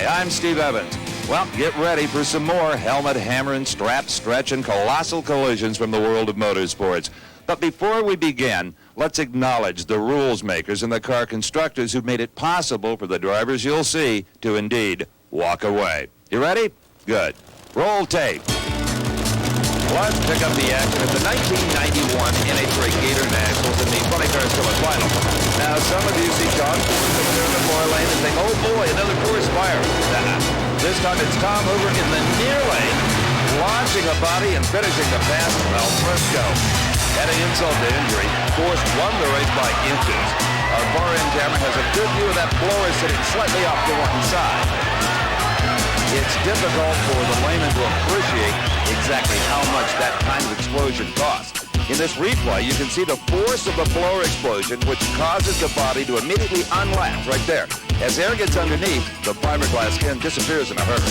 I'm Steve Evans. Well, get ready for some more helmet, hammer, and strap, stretch, and colossal collisions from the world of motorsports. But before we begin, let's acknowledge the rules makers and the car constructors who made it possible for the drivers you'll see to indeed walk away. You ready? Good. Roll tape. Let's pick up the action at the 1991 NHRA Gator Nationals in the Funny Car semifinal. Now, some of you see John Force up there in the far lane and think, oh boy, another forest fire. This time it's Tom Hoover in the near lane, launching a body and finishing the pass al fresco. Adding insult to injury, Force won the race by inches. Our far-end camera has a good view of that blower sitting slightly off to one side. It's difficult for the layman to appreciate exactly how much that kind of explosion costs. In this replay, you can see the force of the blower explosion, which causes the body to immediately unlatch right there. As air gets underneath, the fiberglass skin disappears in a hurry.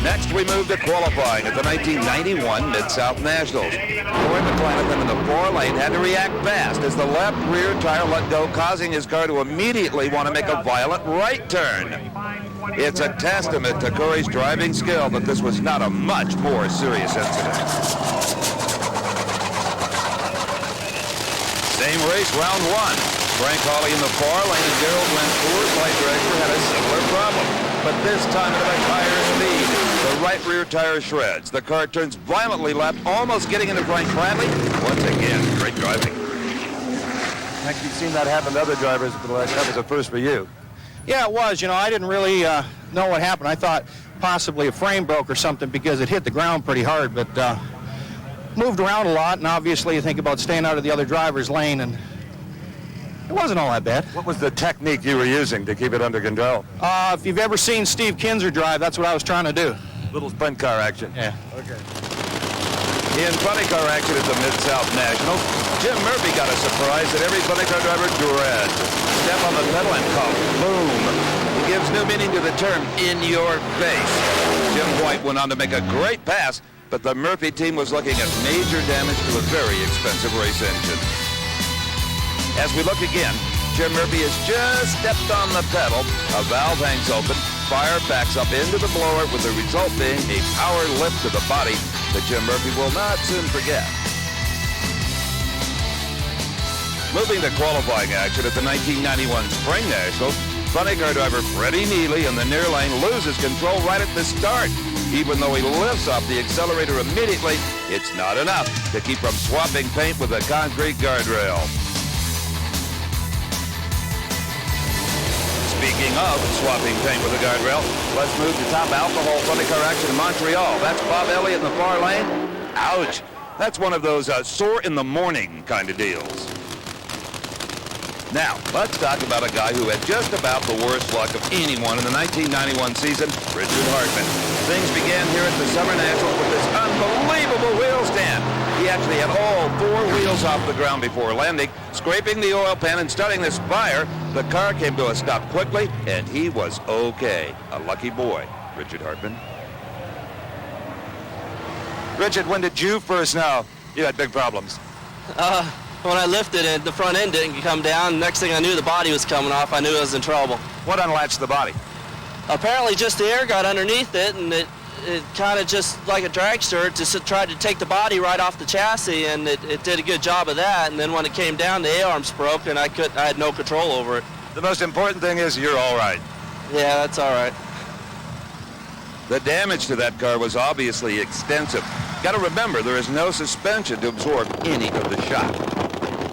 Next, we move to qualifying at the 1991 Mid-South Nationals. Roy McClanahan in the far lane had to react fast as the left rear tire let go, causing his car to immediately want to make a violent right turn. It's a testament to Corey's driving skill that this was not a much more serious incident. Same race, round one. Frank Hawley in the far lane and Gerald Lynn, Coors Light Dragster, had a similar problem. But this time at a higher speed. The right rear tire shreds. The car turns violently left, almost getting into Frank Bradley. Once again, great driving. Heck, you've seen that happen to other drivers, but that was a first for you. Yeah, it was. You know, I didn't really know what happened. I thought possibly a frame broke or something because it hit the ground pretty hard, but moved around a lot, and obviously you think about staying out of the other driver's lane, and it wasn't all that bad. What was the technique you were using to keep it under control? If you've ever seen Steve Kinzer drive, that's what I was trying to do. Little sprint car action. Yeah. Okay. In funny car action at the Mid-South Nationals, Jim Murphy got a surprise that every funny car driver dreads. Step on the pedal and kaboom. It gives new meaning to the term, in your face. Jim White went on to make a great pass, but the Murphy team was looking at major damage to a very expensive race engine. As we look again, Jim Murphy has just stepped on the pedal, a valve hangs open, fire backs up into the blower, with the result being a power lift to the body that Jim Murphy will not soon forget. Moving to qualifying action at the 1991 Spring Nationals, funny car driver Freddie Neely in the near lane loses control right at the start. Even though he lifts off the accelerator immediately, it's not enough to keep from swapping paint with a concrete guardrail. Speaking of swapping paint with a guardrail, let's move to top alcohol funny car action in Montreal. That's Bob Elliott in the far lane. Ouch. That's one of those sore in the morning kind of deals. Now, let's talk about a guy who had just about the worst luck of anyone in the 1991 season, Richard Hartman. Things began here at the Summer Nationals with this unbelievable wheel stand. He actually had all four wheels off the ground before landing, scraping the oil pan and starting this fire. The car came to a stop quickly, and he was okay. A lucky boy, Richard Hartman. Richard, when did you first know you had big problems? When I lifted it, the front end didn't come down. Next thing I knew, the body was coming off. I knew I was in trouble. What unlatched the body? Apparently just the air got underneath it, and it kind of just like a dragster, it just tried to take the body right off the chassis, and it did a good job of that. And then when it came down, the A-arms broke, and I had no control over it. The most important thing is you're all right. Yeah, that's all right. The damage to that car was obviously extensive. Got to remember, there is no suspension to absorb any of the shock.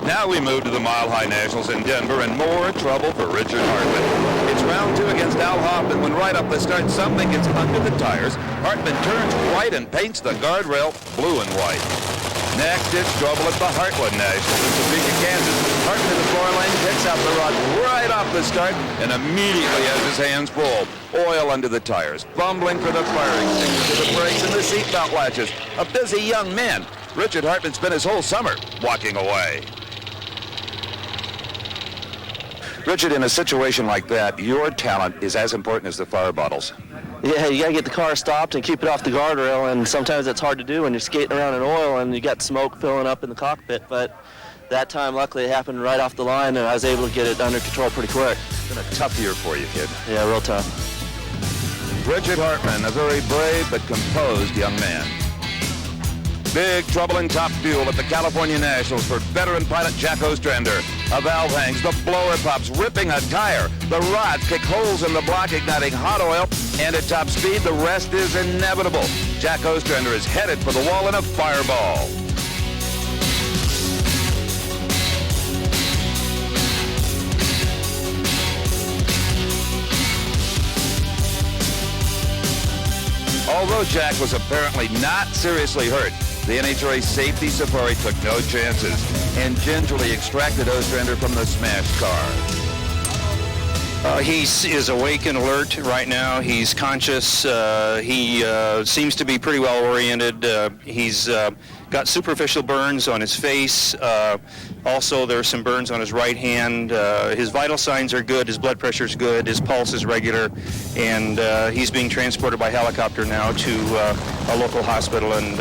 Now we move to the Mile High Nationals in Denver, and more trouble for Richard Hartman. It's round two against Al Hoffman when right off the start something gets under the tires. Hartman turns right and paints the guardrail blue and white. Next, it's trouble at the Heartland Nationals in Topeka, Kansas. Hartman in the far lane picks out the rod right off the start and immediately has his hands full. Oil under the tires, fumbling for the fire extinguisher, the brakes, and the seatbelt latches. A busy young man. Richard Hartman spent his whole summer walking away. Richard, in a situation like that, your talent is as important as the fire bottles. Yeah, you got to get the car stopped and keep it off the guardrail, and sometimes that's hard to do when you're skating around in oil and you got smoke filling up in the cockpit. But that time, luckily, it happened right off the line, and I was able to get it under control pretty quick. It's been a tough year for you, kid. Yeah, real tough. Richard Hartman, a very brave but composed young man. Big trouble in top fuel at the California Nationals for veteran pilot Jack Ostrander. A valve hangs, the blower pops, ripping a tire. The rods kick holes in the block, igniting hot oil, and at top speed, the rest is inevitable. Jack Ostrander is headed for the wall in a fireball. Although Jack was apparently not seriously hurt, the NHRA safety safari took no chances and gingerly extracted Ostrander from the smashed car. He is awake and alert right now. He's conscious. He seems to be pretty well oriented. He's got superficial burns on his face. Also, there are some burns on his right hand. His vital signs are good. His blood pressure is good. His pulse is regular. And he's being transported by helicopter now to a local hospital. And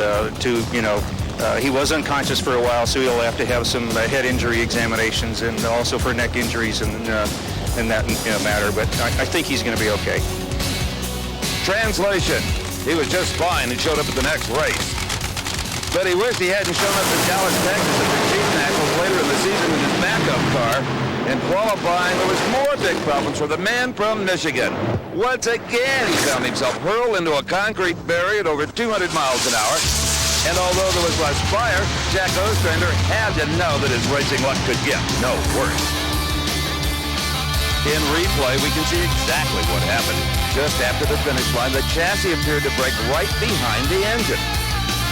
he was unconscious for a while, so he'll have to have some head injury examinations and also for neck injuries and that matter. But I think he's going to be okay. Translation: he was just fine and showed up at the next race. But he wished he hadn't shown up in Dallas, Texas at the Chief Nationals later in the season in his backup car. In qualifying, there was more big problems for the man from Michigan. Once again, he found himself hurled into a concrete barrier at over 200 miles an hour. And although there was less fire, Jack Ostrander had to know that his racing luck could get no worse. In replay, we can see exactly what happened. Just after the finish line, the chassis appeared to break right behind the engine.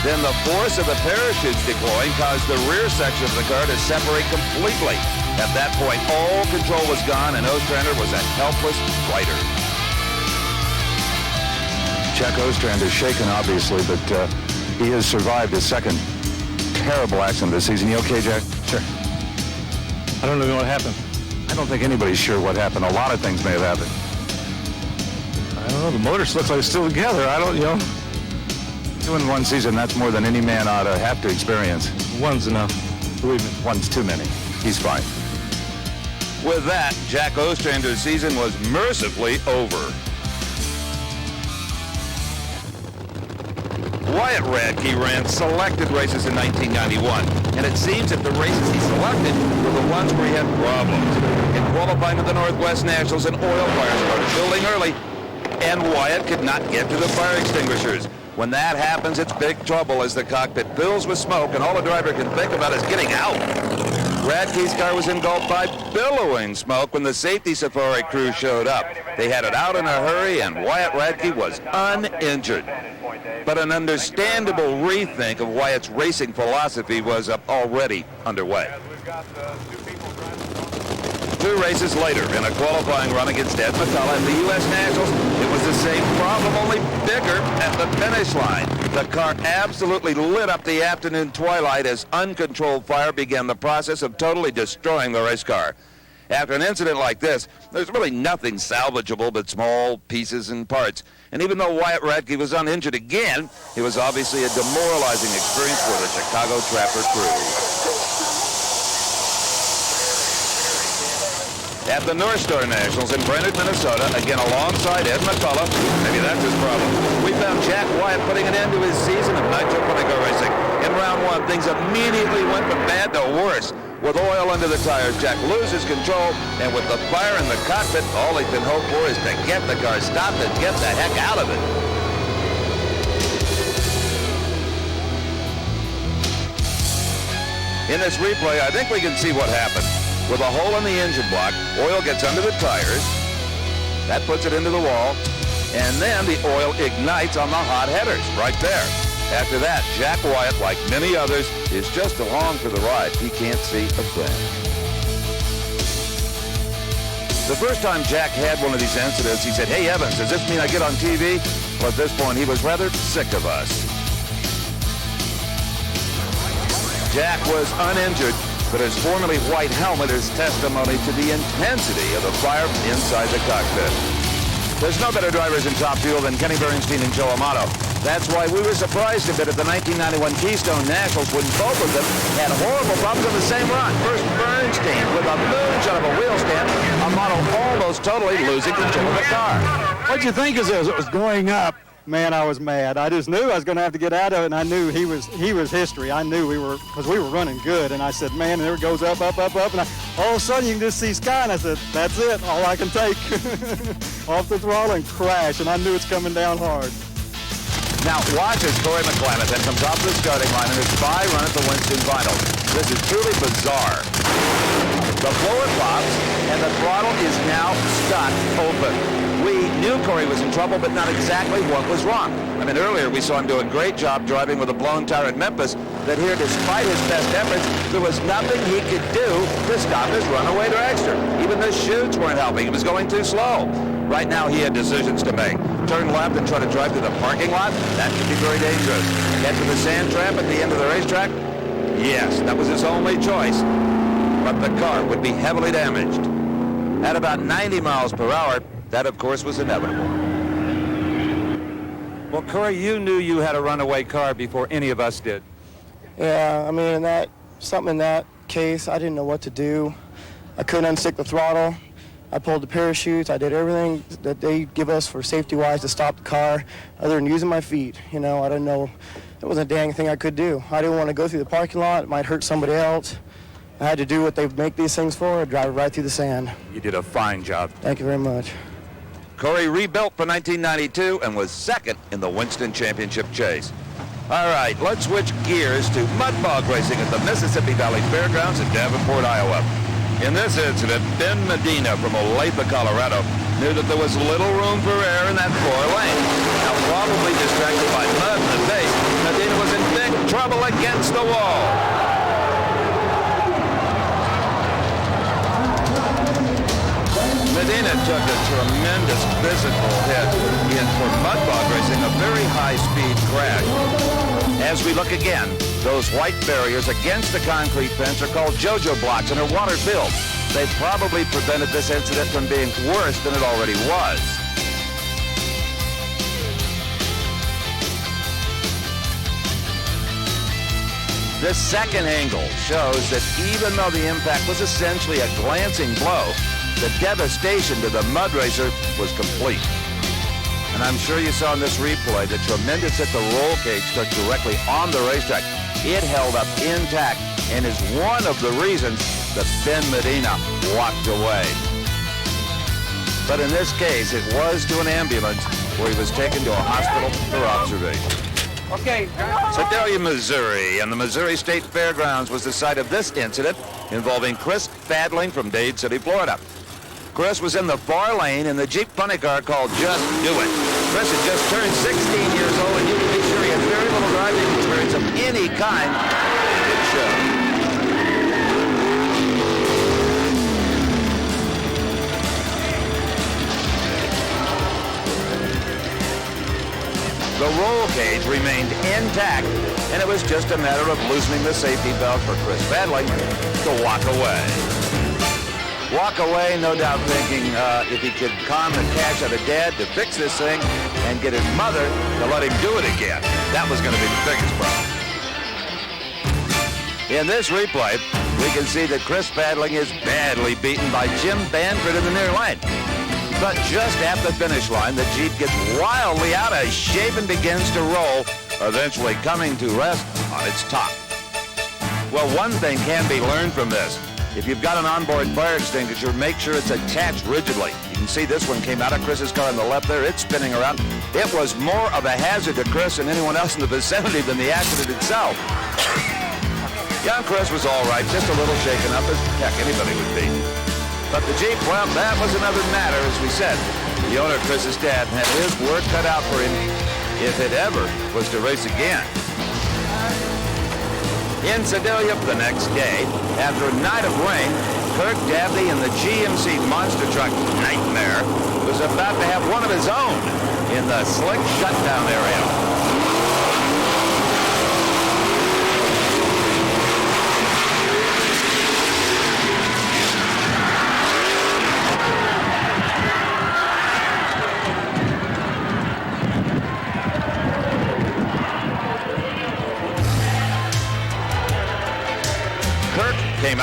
Then the force of the parachutes deploying caused the rear section of the car to separate completely. At that point, all control was gone, and Ostrander was a helpless rider. Jack Ostrander is shaken, obviously, but he has survived his second terrible accident this season. You okay, Jack? Sure. I don't know what happened. I don't think anybody's sure what happened. A lot of things may have happened. I don't know. The motors look like it's still together. I don't, 2 in 1 season, that's more than any man ought to have to experience. One's enough. Believe me. One's too many. He's fine. With that, Jack Ostrander's season was mercifully over. Wyatt Radke ran selected races in 1991, and it seems that the races he selected were the ones where he had problems. In qualifying at the Northwest Nationals, an oil fire started building early, and Wyatt could not get to the fire extinguishers. When that happens, it's big trouble as the cockpit fills with smoke and all a driver can think about is getting out. Radke's car was engulfed by billowing smoke when the safety safari crew showed up. They had it out in a hurry and Wyatt Radke was uninjured. But an understandable rethink of Wyatt's racing philosophy was already underway. 2 races later, in a qualifying run against Ed McCullough at the U.S. Nationals, it was the same problem, only bigger at the finish line. The car absolutely lit up the afternoon twilight as uncontrolled fire began the process of totally destroying the race car. After an incident like this, there's really nothing salvageable but small pieces and parts. And even though Wyatt Radke was uninjured again, it was obviously a demoralizing experience for the Chicago Trapper crew. At the North Star Nationals in Brainerd, Minnesota, again alongside Ed McCullough, maybe that's his problem, we found Jack Wyatt putting an end to his season of nitro car racing. In round 1, things immediately went from bad to worse. With oil under the tires, Jack loses control, and with the fire in the cockpit, all he can hope for is to get the car stopped and get the heck out of it. In this replay, I think we can see what happened. With a hole in the engine block, oil gets under the tires. That puts it into the wall. And then the oil ignites on the hot headers right there. After that, Jack Wyatt, like many others, is just along for the ride. He can't see a thing. The first time Jack had one of these incidents, he said, "Hey, Evans, does this mean I get on TV?" Well, at this point, he was rather sick of us. Jack was uninjured, but his formerly white helmet is testimony to the intensity of the fire inside the cockpit. There's no better drivers in Top Fuel than Kenny Bernstein and Joe Amato. That's why we were surprised a bit at the 1991 Keystone Nationals when both of them had horrible problems on the same run. First Bernstein with a moonshot of a wheel stand, Amato almost totally losing control of the car. What'd you think as it was going up? Man, I was mad. I just knew I was going to have to get out of it, and I knew he was history. I knew because we were running good, and I said, man, and there it goes up, and all of a sudden you can just see sky, and I said, that's it, all I can take. Off the throttle and crash, and I knew it's coming down hard. Now watch as Corey McClanahan then comes off the starting line in his spy run at the Winston Finals. This is truly bizarre. The blower pops, and the throttle is now stuck open. We knew Corey was in trouble, but not exactly what was wrong. I mean, earlier we saw him do a great job driving with a blown tire at Memphis, that here, despite his best efforts, there was nothing he could do to stop his runaway dragster. Even the chutes weren't helping. He was going too slow. Right now, he had decisions to make. Turn left and try to drive to the parking lot? That could be very dangerous. Head to the sand trap at the end of the racetrack? Yes, that was his only choice. But the car would be heavily damaged. At about 90 miles per hour, that, of course, was inevitable. Well, Corey, you knew you had a runaway car before any of us did. Yeah, I mean, in that case, I didn't know what to do. I couldn't unstick the throttle. I pulled the parachutes. I did everything that they give us for safety-wise to stop the car, other than using my feet. You know, I didn't know. There wasn't a dang thing I could do. I didn't want to go through the parking lot. It might hurt somebody else. I had to do what they make these things for, drive it right through the sand. You did a fine job. Thank you very much. Corey rebuilt for 1992 and was second in the Winston Championship chase. All right, let's switch gears to mud bog racing at the Mississippi Valley Fairgrounds in Davenport, Iowa. In this incident, Ben Medina from Olathe, Colorado, knew that there was little room for error in that floor lane. Now, probably distracted by mud in the face, Medina was in big trouble against the wall. Medina took a tremendous physical hit in, for mud bog racing, a very high-speed crash. As we look again, those white barriers against the concrete fence are called JoJo blocks and are water-filled. They probably prevented this incident from being worse than it already was. This second angle shows that even though the impact was essentially a glancing blow, the devastation to the mud racer was complete. And I'm sure you saw in this replay the tremendous hit the roll cage took directly on the racetrack. It held up intact and is one of the reasons that Ben Medina walked away. But in this case, it was to an ambulance where he was taken to a hospital for observation. Okay. Sedalia, Missouri, and the Missouri State Fairgrounds was the site of this incident involving Chris Fadling from Dade City, Florida. Chris was in the far lane in the Jeep funny car called Just Do It. Chris had just turned 16 years old, and you can be sure he had very little driving experience of any kind. It showed. The roll cage remained intact, and it was just a matter of loosening the safety belt for Chris Fadling to walk away. Walk away, no doubt thinking if he could calm the cash out of Dad to fix this thing and get his mother to let him do it again. That was going to be the biggest problem. In this replay, we can see that Chris Fadling is badly beaten by Jim Banford in the near lane. But just at the finish line, the Jeep gets wildly out of shape and begins to roll, eventually coming to rest on its top. Well, one thing can be learned from this. If you've got an onboard fire extinguisher, make sure it's attached rigidly. You can see this one came out of Chris's car on the left there. It's spinning around. It was more of a hazard to Chris and anyone else in the vicinity than the accident itself. Young Chris was all right, just a little shaken up as heck anybody would be. But the Jeep, well, that was another matter, as we said. The owner, Chris's dad, had his work cut out for him if it ever was to race again. In Sedalia the next day, after a night of rain, Kirk Dabney in the GMC monster truck Nightmare was about to have one of his own in the slick shutdown area.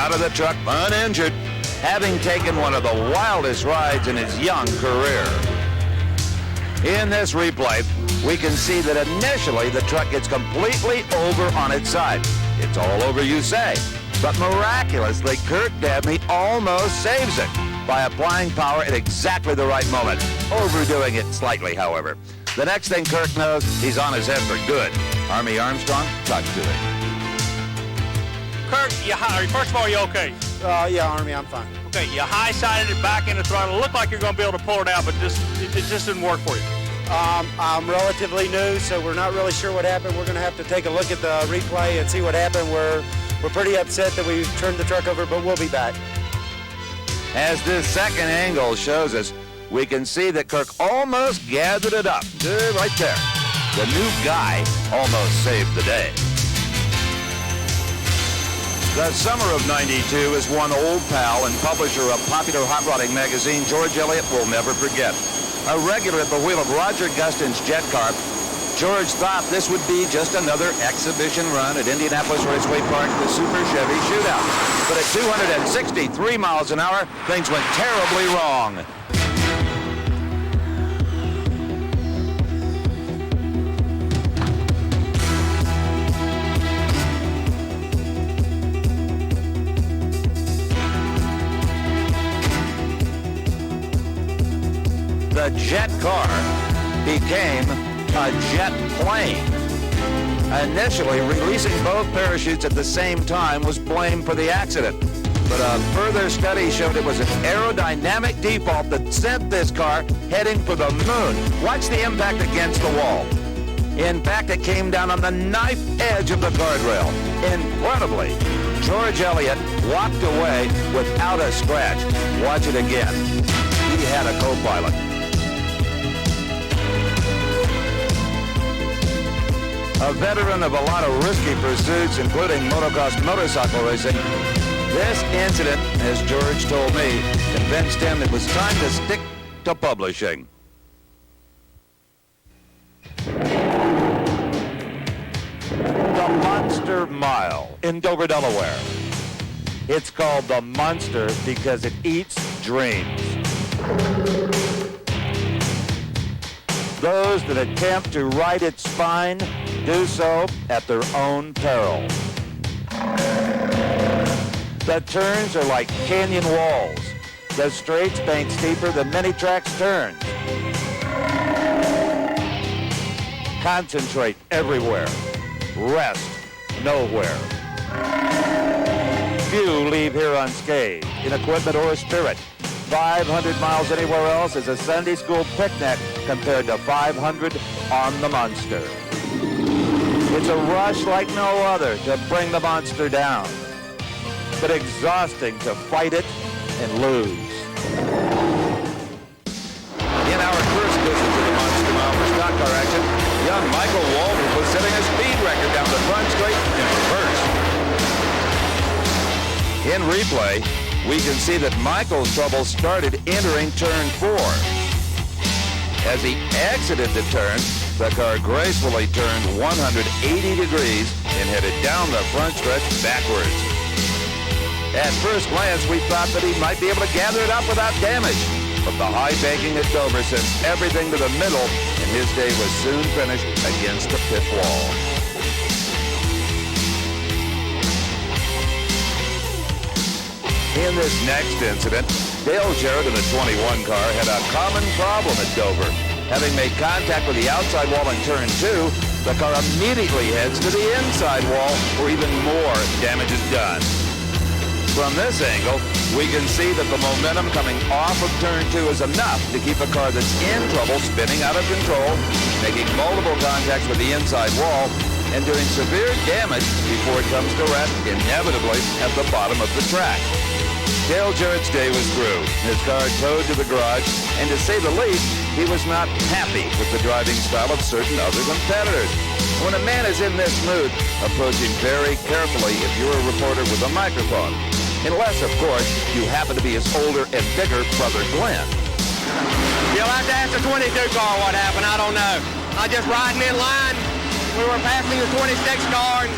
out of the truck uninjured, having taken one of the wildest rides in his young career. In this replay, we can see that initially the truck gets completely over on its side. It's all over, you say. But miraculously, Kirk Dabney almost saves it by applying power at exactly the right moment, overdoing it slightly, however. The next thing Kirk knows, he's on his head for good. Army Armstrong, talk to him. Kirk, first of all, are you okay? Yeah, Army, I'm fine. Okay, you high-sided it back in the throttle. It looked like you're going to be able to pull it out, but it just didn't work for you. I'm relatively new, so we're not really sure what happened. We're going to have to take a look at the replay and see what happened. We're pretty upset that we turned the truck over, but we'll be back. As this second angle shows us, we can see that Kirk almost gathered it up. Right there. The new guy almost saved the day. The summer of '92 is one old pal and publisher of popular hot rodding magazine, George Elliott, will never forget. A regular at the wheel of Roger Gustin's jet car, George thought this would be just another exhibition run at Indianapolis Raceway Park, the Super Chevy Shootout. But at 263 miles an hour, things went terribly wrong. The jet car became a jet plane. Initially, releasing both parachutes at the same time was blamed for the accident. But a further study showed it was an aerodynamic default that sent this car heading for the moon. Watch the impact against the wall. In fact, it came down on the knife edge of the guardrail. Incredibly, George Elliott walked away without a scratch. Watch it again. He had a co-pilot. A veteran of a lot of risky pursuits, including motocross motorcycle racing, this incident, as George told me, convinced him it was time to stick to publishing. The Monster Mile in Dover, Delaware. It's called the Monster because it eats dreams. Those that attempt to ride its spine do so at their own peril. The turns are like canyon walls. The straights bank steeper than many tracks turns. Concentrate everywhere. Rest nowhere. Few leave here unscathed in equipment or spirit. 500 miles anywhere else is a Sunday school picnic compared to 500 on the Monster. It's a rush like no other to bring the Monster down, but exhausting to fight it and lose. In our first visit to the Monster Mile for stock car action, young Michael Walden was setting a speed record down the front straight in reverse. In replay, we can see that Michael's trouble started entering turn 4. As he exited the turn, the car gracefully turned 180 degrees and headed down the front stretch backwards. At first glance, we thought that he might be able to gather it up without damage. But the high banking at Dover sent everything to the middle, and his day was soon finished against the pit wall. In this next incident, Dale Jarrett in the 21 car had a common problem at Dover. Having made contact with the outside wall in turn 2, the car immediately heads to the inside wall where even more damage is done. From this angle, we can see that the momentum coming off of turn 2 is enough to keep a car that's in trouble spinning out of control, making multiple contacts with the inside wall, and doing severe damage before it comes to rest inevitably at the bottom of the track. Dale Jarrett's day was through. His car towed to the garage, and to say the least, he was not happy with the driving style of certain other competitors. When a man is in this mood, approach him very carefully if you're a reporter with a microphone. Unless, of course, you happen to be his older and bigger brother Glenn. You'll have to ask the 22 car what happened. I don't know. I just riding in line. We were passing the 26 car, and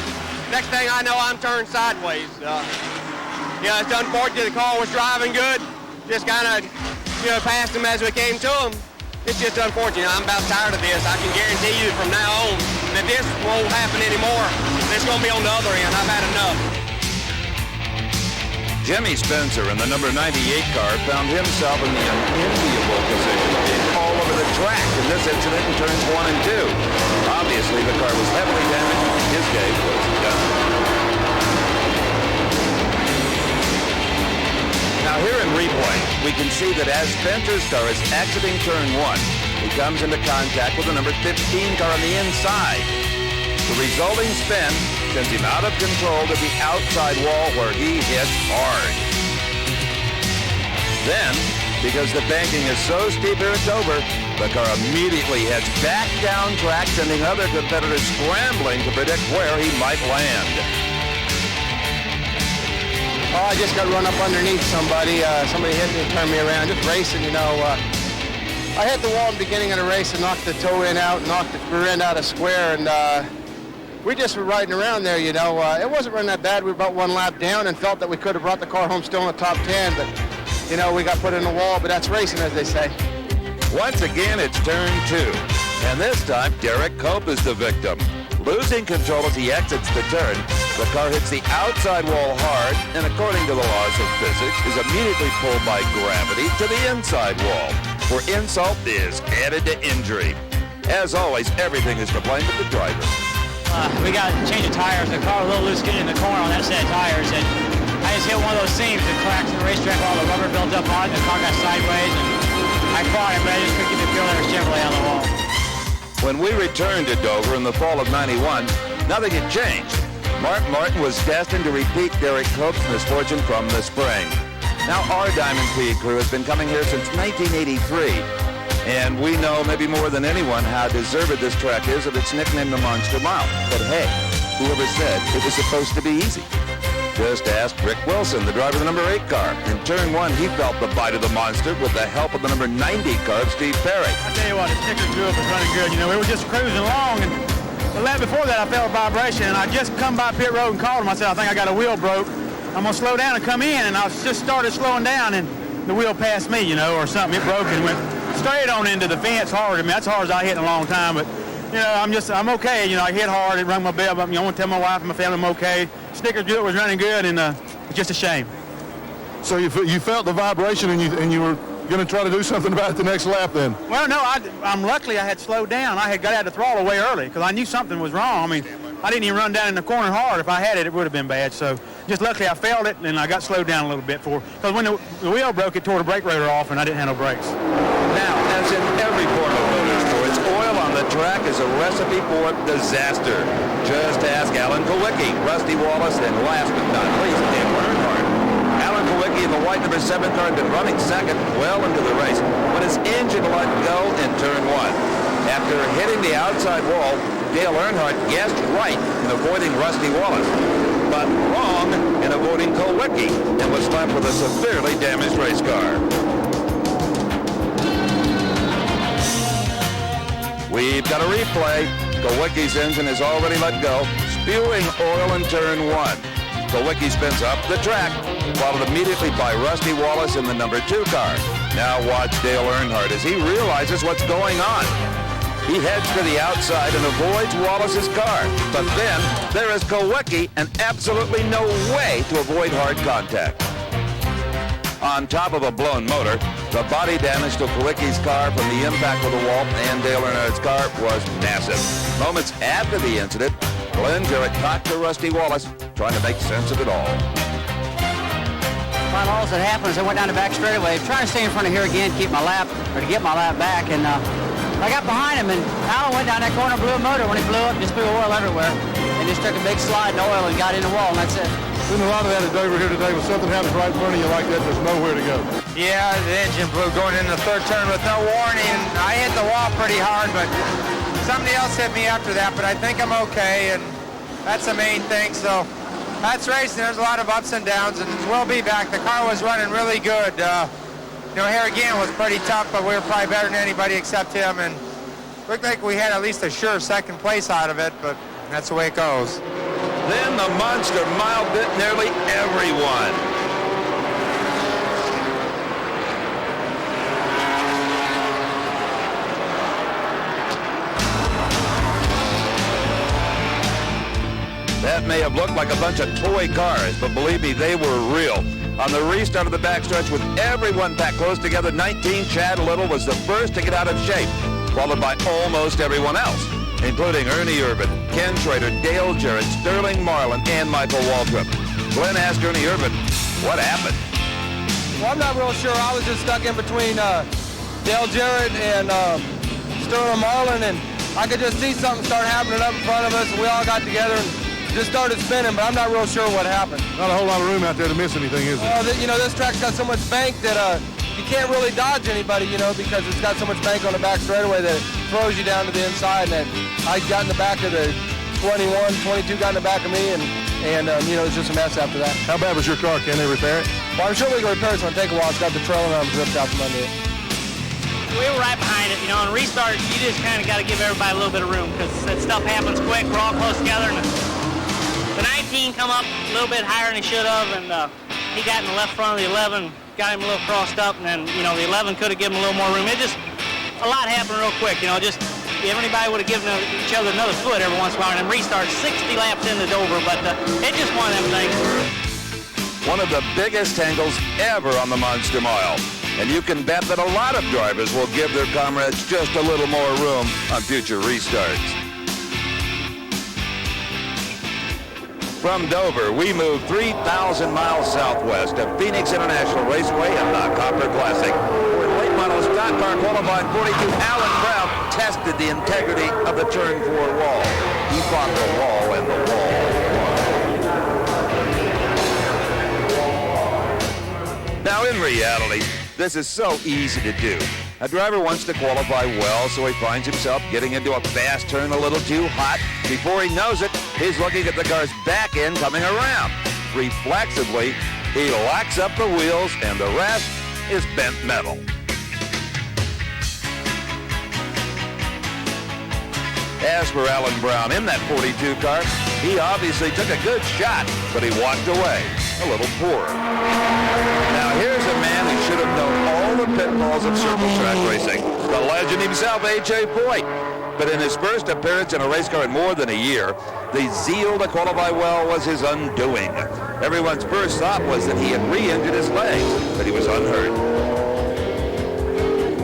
next thing I know, I'm turned sideways. it's unfortunate the car was driving good. Just kind of, passed him as we came to him. It's just unfortunate. I'm about tired of this. I can guarantee you from now on that this won't happen anymore. It's going to be on the other end. I've had enough. Jimmy Spencer in the number 98 car found himself in the unenviable position of being all over the track in this incident in turns 1 and 2. Obviously, the car was heavily damaged. His day was done. Now here in replay, we can see that as Spencer's car is exiting turn 1, he comes into contact with the number 15 car on the inside. The resulting spin sends him out of control to the outside wall where he hits hard. Then, because the banking is so steep here at Dover, the car immediately heads back down track, sending other competitors scrambling to predict where he might land. Oh, I just got run up underneath somebody. Somebody hit me and turned me around, just racing, I hit the wall in the beginning of the race and knocked the toe end out, knocked the rear end out of square, and we just were riding around there, It wasn't running that bad. We were about one lap down and felt that we could have brought the car home still in the top 10, but, we got put in the wall, but that's racing, as they say. Once again, it's turn 2, and this time, Derek Cope is the victim. Losing control as he exits the turn, the car hits the outside wall hard, and according to the laws of physics, is immediately pulled by gravity to the inside wall, where insult is added to injury. As always, everything is to blame but the driver. We got to change the tires. The car was a little loose getting in the corner on that set of tires, and I just hit one of those seams that cracks in the racetrack. All the rubber built up on it, the car got sideways, and I caught it, but I just couldn't get the Field Chevrolet out of the wall. When we returned to Dover in the fall of '91, nothing had changed. Mark Martin was destined to repeat Derek Cope's misfortune from the spring. Now, our Diamond P crew has been coming here since 1983, and we know maybe more than anyone how deserved this track is of its nickname, the Monster Mile. But hey, whoever said it was supposed to be easy? Just ask Rick Wilson, the driver of the number 8 car. In turn 1, he felt the bite of the monster with the help of the number 90 car of Steve Perry. I tell you what, the sticker group was running good. We were just cruising along, and the lap before that I felt a vibration, and I just come by pit road and called him. I said, I think I got a wheel broke. I'm going to slow down and come in, and I just started slowing down, and the wheel passed me, or something. It broke and went straight on into the fence hard. I mean, that's hard as I hit in a long time, but, I'm okay. I hit hard. It rung my bell up. I want to tell my wife and my family I'm okay. Sticker group was running good, and it's just a shame. So you felt the vibration, and you were going to try to do something about it the next lap then? Well, no, I'm luckily I had slowed down. I had got out of the throttle way early because I knew something was wrong. I mean, I didn't even run down in the corner hard. If I had it, it would have been bad. So just luckily I felt it, and I got slowed down a little bit because when the wheel broke, it tore the brake rotor off, and I didn't have no brakes. Now, as in every form of motorsports, oil on the track is a recipe for disaster. Just ask Alan Kulwicki, Rusty Wallace, and last but not least, Dale Earnhardt. Alan Kulwicki in the white number 7 car had been running second well into the race when his engine let go in turn 1. After hitting the outside wall, Dale Earnhardt guessed right in avoiding Rusty Wallace, but wrong in avoiding Kulwicki, and was left with a severely damaged race car. We've got a replay. Kulwicki's engine has already let go, spewing oil in turn 1. Kulwicki spins up the track, followed immediately by Rusty Wallace in the number 2 car. Now watch Dale Earnhardt as he realizes what's going on. He heads to the outside and avoids Wallace's car. But then there is Kulwicki and absolutely no way to avoid hard contact. On top of a blown motor, the body damage to Kulwicki's car from the impact with the wall and Dale Earnhardt's car was massive. Moments after the incident, Glenn Jarrett talked to Rusty Wallace, trying to make sense of it all. All that happened is I went down the back straightaway, trying to stay in front of here again, keep my lap, or to get my lap back, and I got behind him, and Alan went down that corner, blew a motor. When he blew up, just threw oil everywhere, and just took a big slide in oil and got in the wall, and that's it. There's a lot of that at Dover here today. When something happens right in front of you like that, there's nowhere to go. Yeah, the engine blew going in the third turn with no warning. I hit the wall pretty hard, but somebody else hit me after that, but I think I'm okay, and that's the main thing. So that's racing. There's a lot of ups and downs, and we'll be back. The car was running really good. Here again was pretty tough, but we were probably better than anybody except him, and looked like we had at least a sure second place out of it, but that's the way it goes. Then the Monster Mile bit nearly everyone. That may have looked like a bunch of toy cars, but believe me, they were real. On the restart of the backstretch with everyone packed close together, 19 Chad Little was the first to get out of shape, followed by almost everyone else, including Ernie Irvan, Ken Schrader, Dale Jarrett, Sterling Marlin, and Michael Waltrip. Glenn asked Ernie Irvan, what happened? Well, I'm not real sure. I was just stuck in between Dale Jarrett and Sterling Marlin, and I could just see something start happening up in front of us, and we all got together and just started spinning, but I'm not real sure what happened. Not a whole lot of room out there to miss anything, is there? You know, this track's got so much bank that you can't really dodge anybody, you know, because it's got so much bank on the back straightaway that it throws you down to the inside. And I got in the back of the 21, 22 got in the back of me, and you know, it's just a mess after that. How bad was your car? Can they repair it? Well, I'm sure we can repair it. It's going to take a while. It's got the trailer arms ripped out from under it. We were right behind it. You know, on restart, you just kind of got to give everybody a little bit of room because that stuff happens quick. We're all close together. And the 19 come up a little bit higher than he should have, and he got in the left front of the 11, got him a little crossed up, and then, you know, the 11 could have given him a little more room. It just, a lot happened real quick, you know, just if anybody would have given each other another foot every once in a while and then restart 60 laps into Dover, but it just one of them things. One of the biggest tangles ever on the Monster Mile. And you can bet that a lot of drivers will give their comrades just a little more room on future restarts. From Dover, we move 3,000 miles southwest to Phoenix International Raceway and the Copper Classic, where late model stock car qualifying 42 Alan Brown tested the integrity of the Turn 4 wall. He fought the wall and the wall won. Now, in reality, this is so easy to do. A driver wants to qualify well, so he finds himself getting into a fast turn a little too hot. Before he knows it, he's looking at the car's back end coming around. Reflexively, he locks up the wheels, and the rest is bent metal. As for Alan Brown in that 42 car, he obviously took a good shot, but he walked away a little poorer. Now here's a man who should have known all the pitfalls of surface track racing, the legend himself, A.J. Foyt. But in his first appearance in a race car in more than a year, the zeal to qualify well was his undoing. Everyone's first thought was that he had re-injured his leg, but he was unhurt.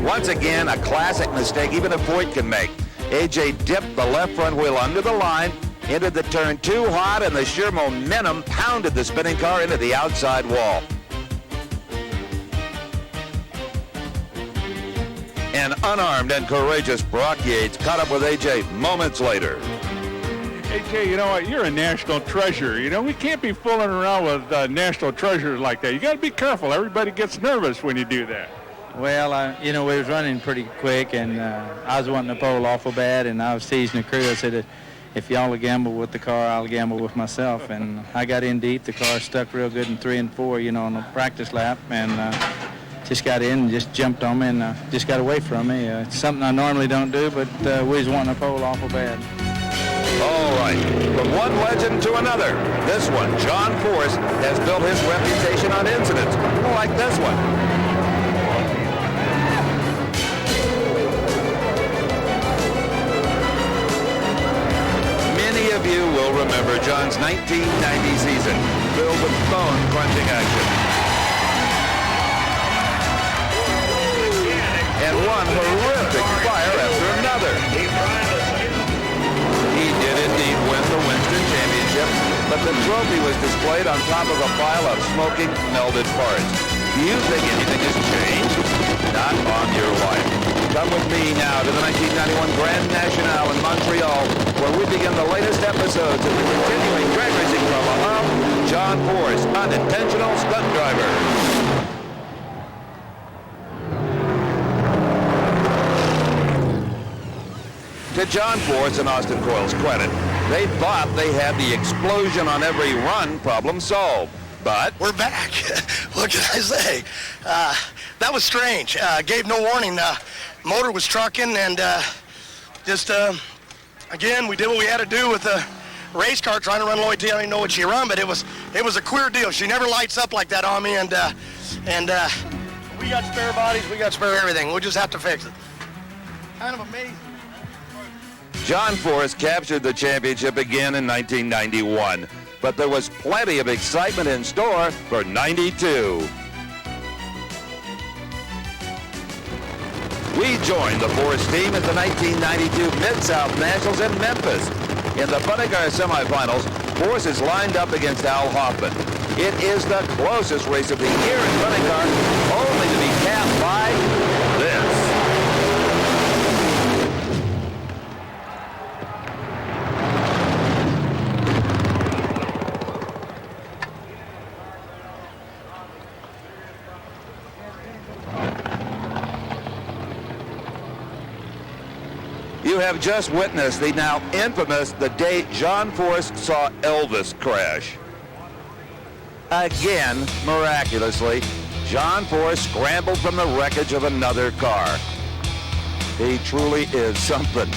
Once again, a classic mistake even a Foyt can make. A.J. dipped the left front wheel under the line, entered the turn too hot, and the sheer momentum pounded the spinning car into the outside wall. And unarmed and courageous Brock Yates caught up with A.J. moments later. AJ, you know what? You're a national treasure. You know, we can't be fooling around with national treasures like that. You got to be careful. Everybody gets nervous when you do that. Well, you know, we was running pretty quick, and I was wanting to pole awful bad, and I was teasing the crew. I said, if y'all will gamble with the car, I'll gamble with myself. And I got in deep. The car stuck real good in 3 and 4, you know, on a practice lap, and just got in and just jumped on me and just got away from me. It's something I normally don't do, but we was wanting to pole awful bad. All right, from one legend to another, this one, John Force, has built his reputation on incidents like this one. Many of you will remember John's 1990 season, filled with bone-crunching action. And one horrific fire after another. He did indeed win the Winston Championship, but the trophy was displayed on top of a pile of smoking, melted parts. Do you think anything has changed? Not on your life. Come with me now to the 1991 Grand National in Montreal, where we begin the latest episodes of the continuing drag racing drama of John Force, unintentional stunt driver. To John Force and Austin Coyle's credit, they thought they had the explosion on every run problem solved. But we're back. What can I say? That was strange. Gave no warning. Motor was trucking, and again, we did what we had to do with the race car trying to run Lloyd T. I don't even know what she run, but it was a queer deal. She never lights up like that on me, and we got spare bodies, we got spare everything. We'll just have to fix it. Kind of amazing. John Force captured the championship again in 1991, but there was plenty of excitement in store for 92. We joined the Force team at the 1992 Mid-South Nationals in Memphis. In the funny car semifinals, Force is lined up against Al Hoffman. It is the closest race of the year in funny car, only to be capped by this. You have just witnessed the now infamous The Day John Force Saw Elvis crash. Again, miraculously, John Force scrambled from the wreckage of another car. He truly is something.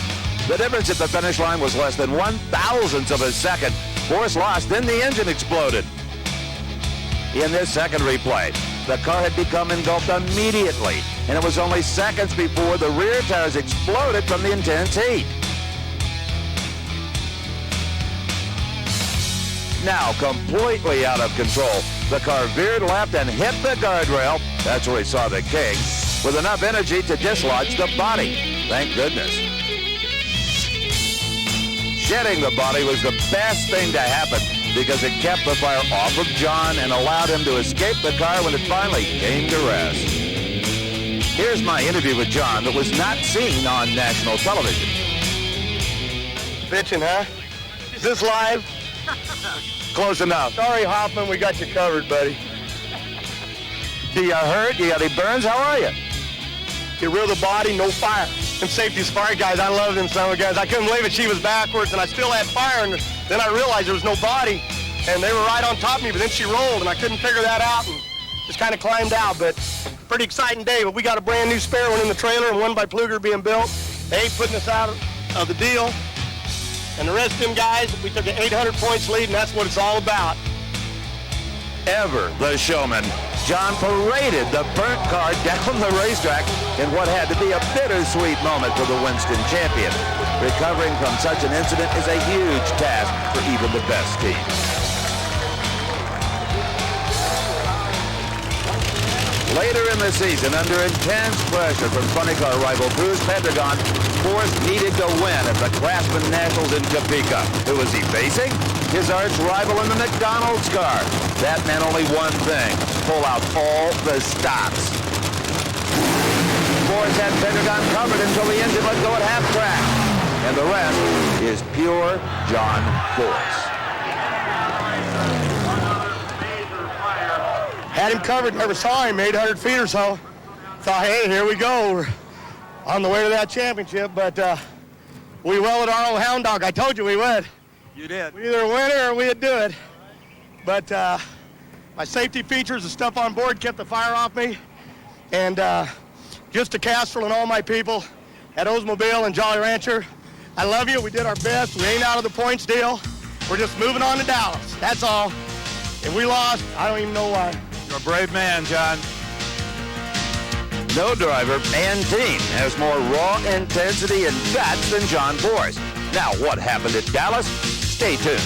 The difference at the finish line was less than 1/1000th of a second. Force lost, then the engine exploded. In this second replay, the car had become engulfed immediately, and it was only seconds before the rear tires exploded from the intense heat. Now completely out of control, the car veered left and hit the guardrail. That's where he saw the king, with enough energy to dislodge the body. Thank goodness. Shedding the body was the best thing to happen because it kept the fire off of John and allowed him to escape the car when it finally came to rest. Here's my interview with John that was not seen on national television. Bitching, huh? Is this live? Close enough. Sorry, Hoffman, we got you covered, buddy. Do you hurt? You got any burns? How are you? Get rid of the body, no fire. Them safety fire guys, I love them summer guys. I couldn't believe it. She was backwards, and I still had fire, and then I realized there was no body, and they were right on top of me, but then she rolled, and I couldn't figure that out, and just kind of climbed out, but pretty exciting day. But we got a brand new spare one in the trailer, and one by Pluger being built. They ain't putting us out of the deal. And the rest of them guys, we took an 800 points lead, and that's what it's all about. Ever the showman, John paraded the burnt car down the racetrack in what had to be a bittersweet moment for the Winston champion. Recovering from such an incident is a huge task for even the best teams. Later in the season, under intense pressure from funny car rival Bruce Pendragon, Force needed to win at the Craftsman Nationals in Topeka. Who was he facing? His arch rival in the McDonald's car. That meant only one thing: pull out all the stops. Force had Pendragon covered until the engine let go at half track. And the rest is pure John Force. Had him covered, never saw him, 800 feet or so. Thought, hey, here we go. We're on the way to that championship, but we welded our old hound dog. I told you we would. You did. We either win it or we'd do it. But my safety features, the stuff on board kept the fire off me. And just to Castrol and all my people at Oldsmobile and Jolly Rancher, I love you. We did our best. We ain't out of the points deal. We're just moving on to Dallas. That's all. If we lost, I don't even know why. You're a brave man, John. No driver and team has more raw intensity and guts than John Force. Now, what happened at Dallas? Stay tuned.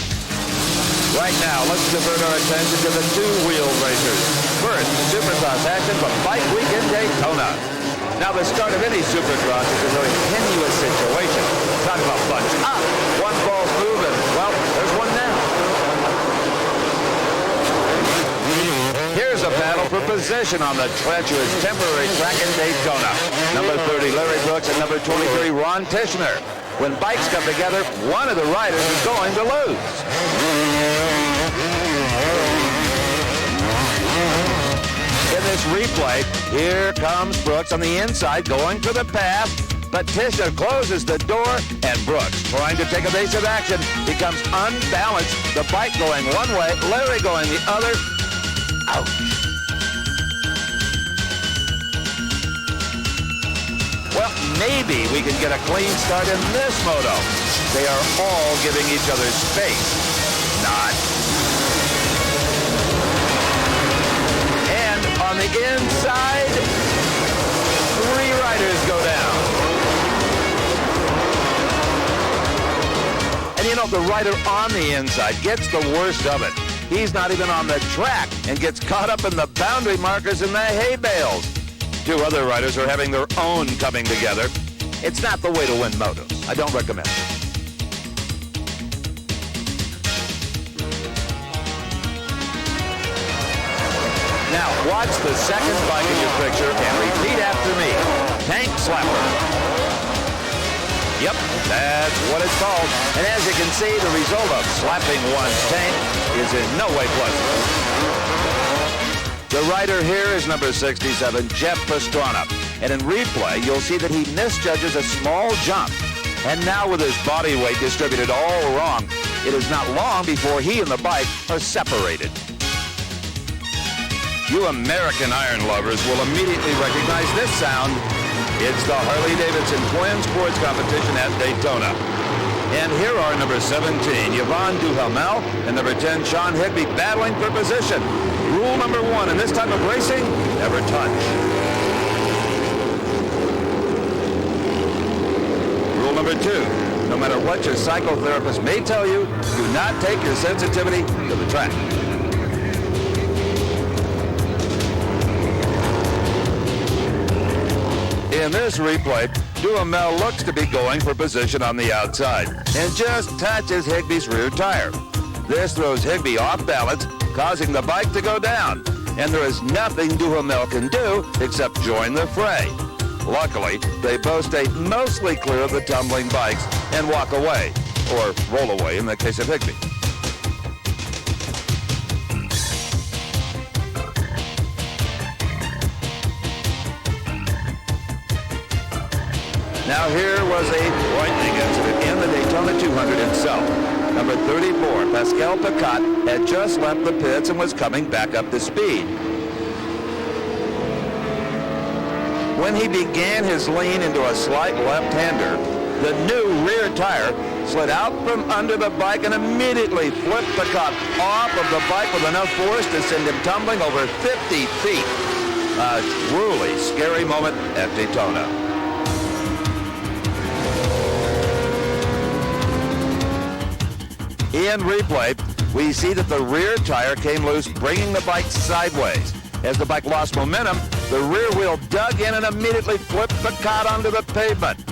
Right now, let's divert our attention to the two-wheel racers. First, Supercross action from Bike Week in Daytona. Now, the start of any Supercross is a very tenuous situation. Talk about bunch up. One false move and, well, there's one now. Here's a battle for position on the treacherous temporary track in Daytona. Number 30, Larry Brooks, and number 23, Ron Tishner. When bikes come together, one of the riders is going to lose. In this replay, here comes Brooks on the inside going to the pass, but Tishner closes the door, and Brooks, trying to take evasive action, becomes unbalanced. The bike going one way, Larry going the other. Ouch. Well, maybe we can get a clean start in this moto. They are all giving each other space. Not. And on the inside, 3 riders go down. Well, the rider on the inside gets the worst of it. He's not even on the track and gets caught up in the boundary markers in the hay bales. Two other riders are having their own coming together. It's not the way to win motos. I don't recommend it. Now, watch the second bike in your picture and repeat after me. Tank slapper. Yep, that's what it's called. And as you can see, the result of slapping one's tank is in no way pleasant. The rider here is number 67, Jeff Pastrana. And in replay, you'll see that he misjudges a small jump. And now with his body weight distributed all wrong, it is not long before he and the bike are separated. You American iron lovers will immediately recognize this sound. It's the Harley-Davidson Twin Sports Competition at Daytona. And here are number 17, Yvonne Duhamel, and number 10, Sean Higby, battling for position. Rule number 1 in this type of racing, never touch. Rule number 2, no matter what your psychotherapist may tell you, do not take your sensitivity to the track. In this replay, Duhamel looks to be going for position on the outside and just touches Higby's rear tire. This throws Higby off balance, causing the bike to go down, and there is nothing Duhamel can do except join the fray. Luckily, they both stay mostly clear of the tumbling bikes and walk away, or roll away in the case of Higby. Now here was a frightening incident in the Daytona 200 itself. Number 34, Pascal Picat, had just left the pits and was coming back up to speed. When he began his lean into a slight left-hander, the new rear tire slid out from under the bike and immediately flipped Picat off of the bike with enough force to send him tumbling over 50 feet. A truly scary moment at Daytona. In replay, we see that the rear tire came loose, bringing the bike sideways. As the bike lost momentum, the rear wheel dug in and immediately flipped Picat onto the pavement.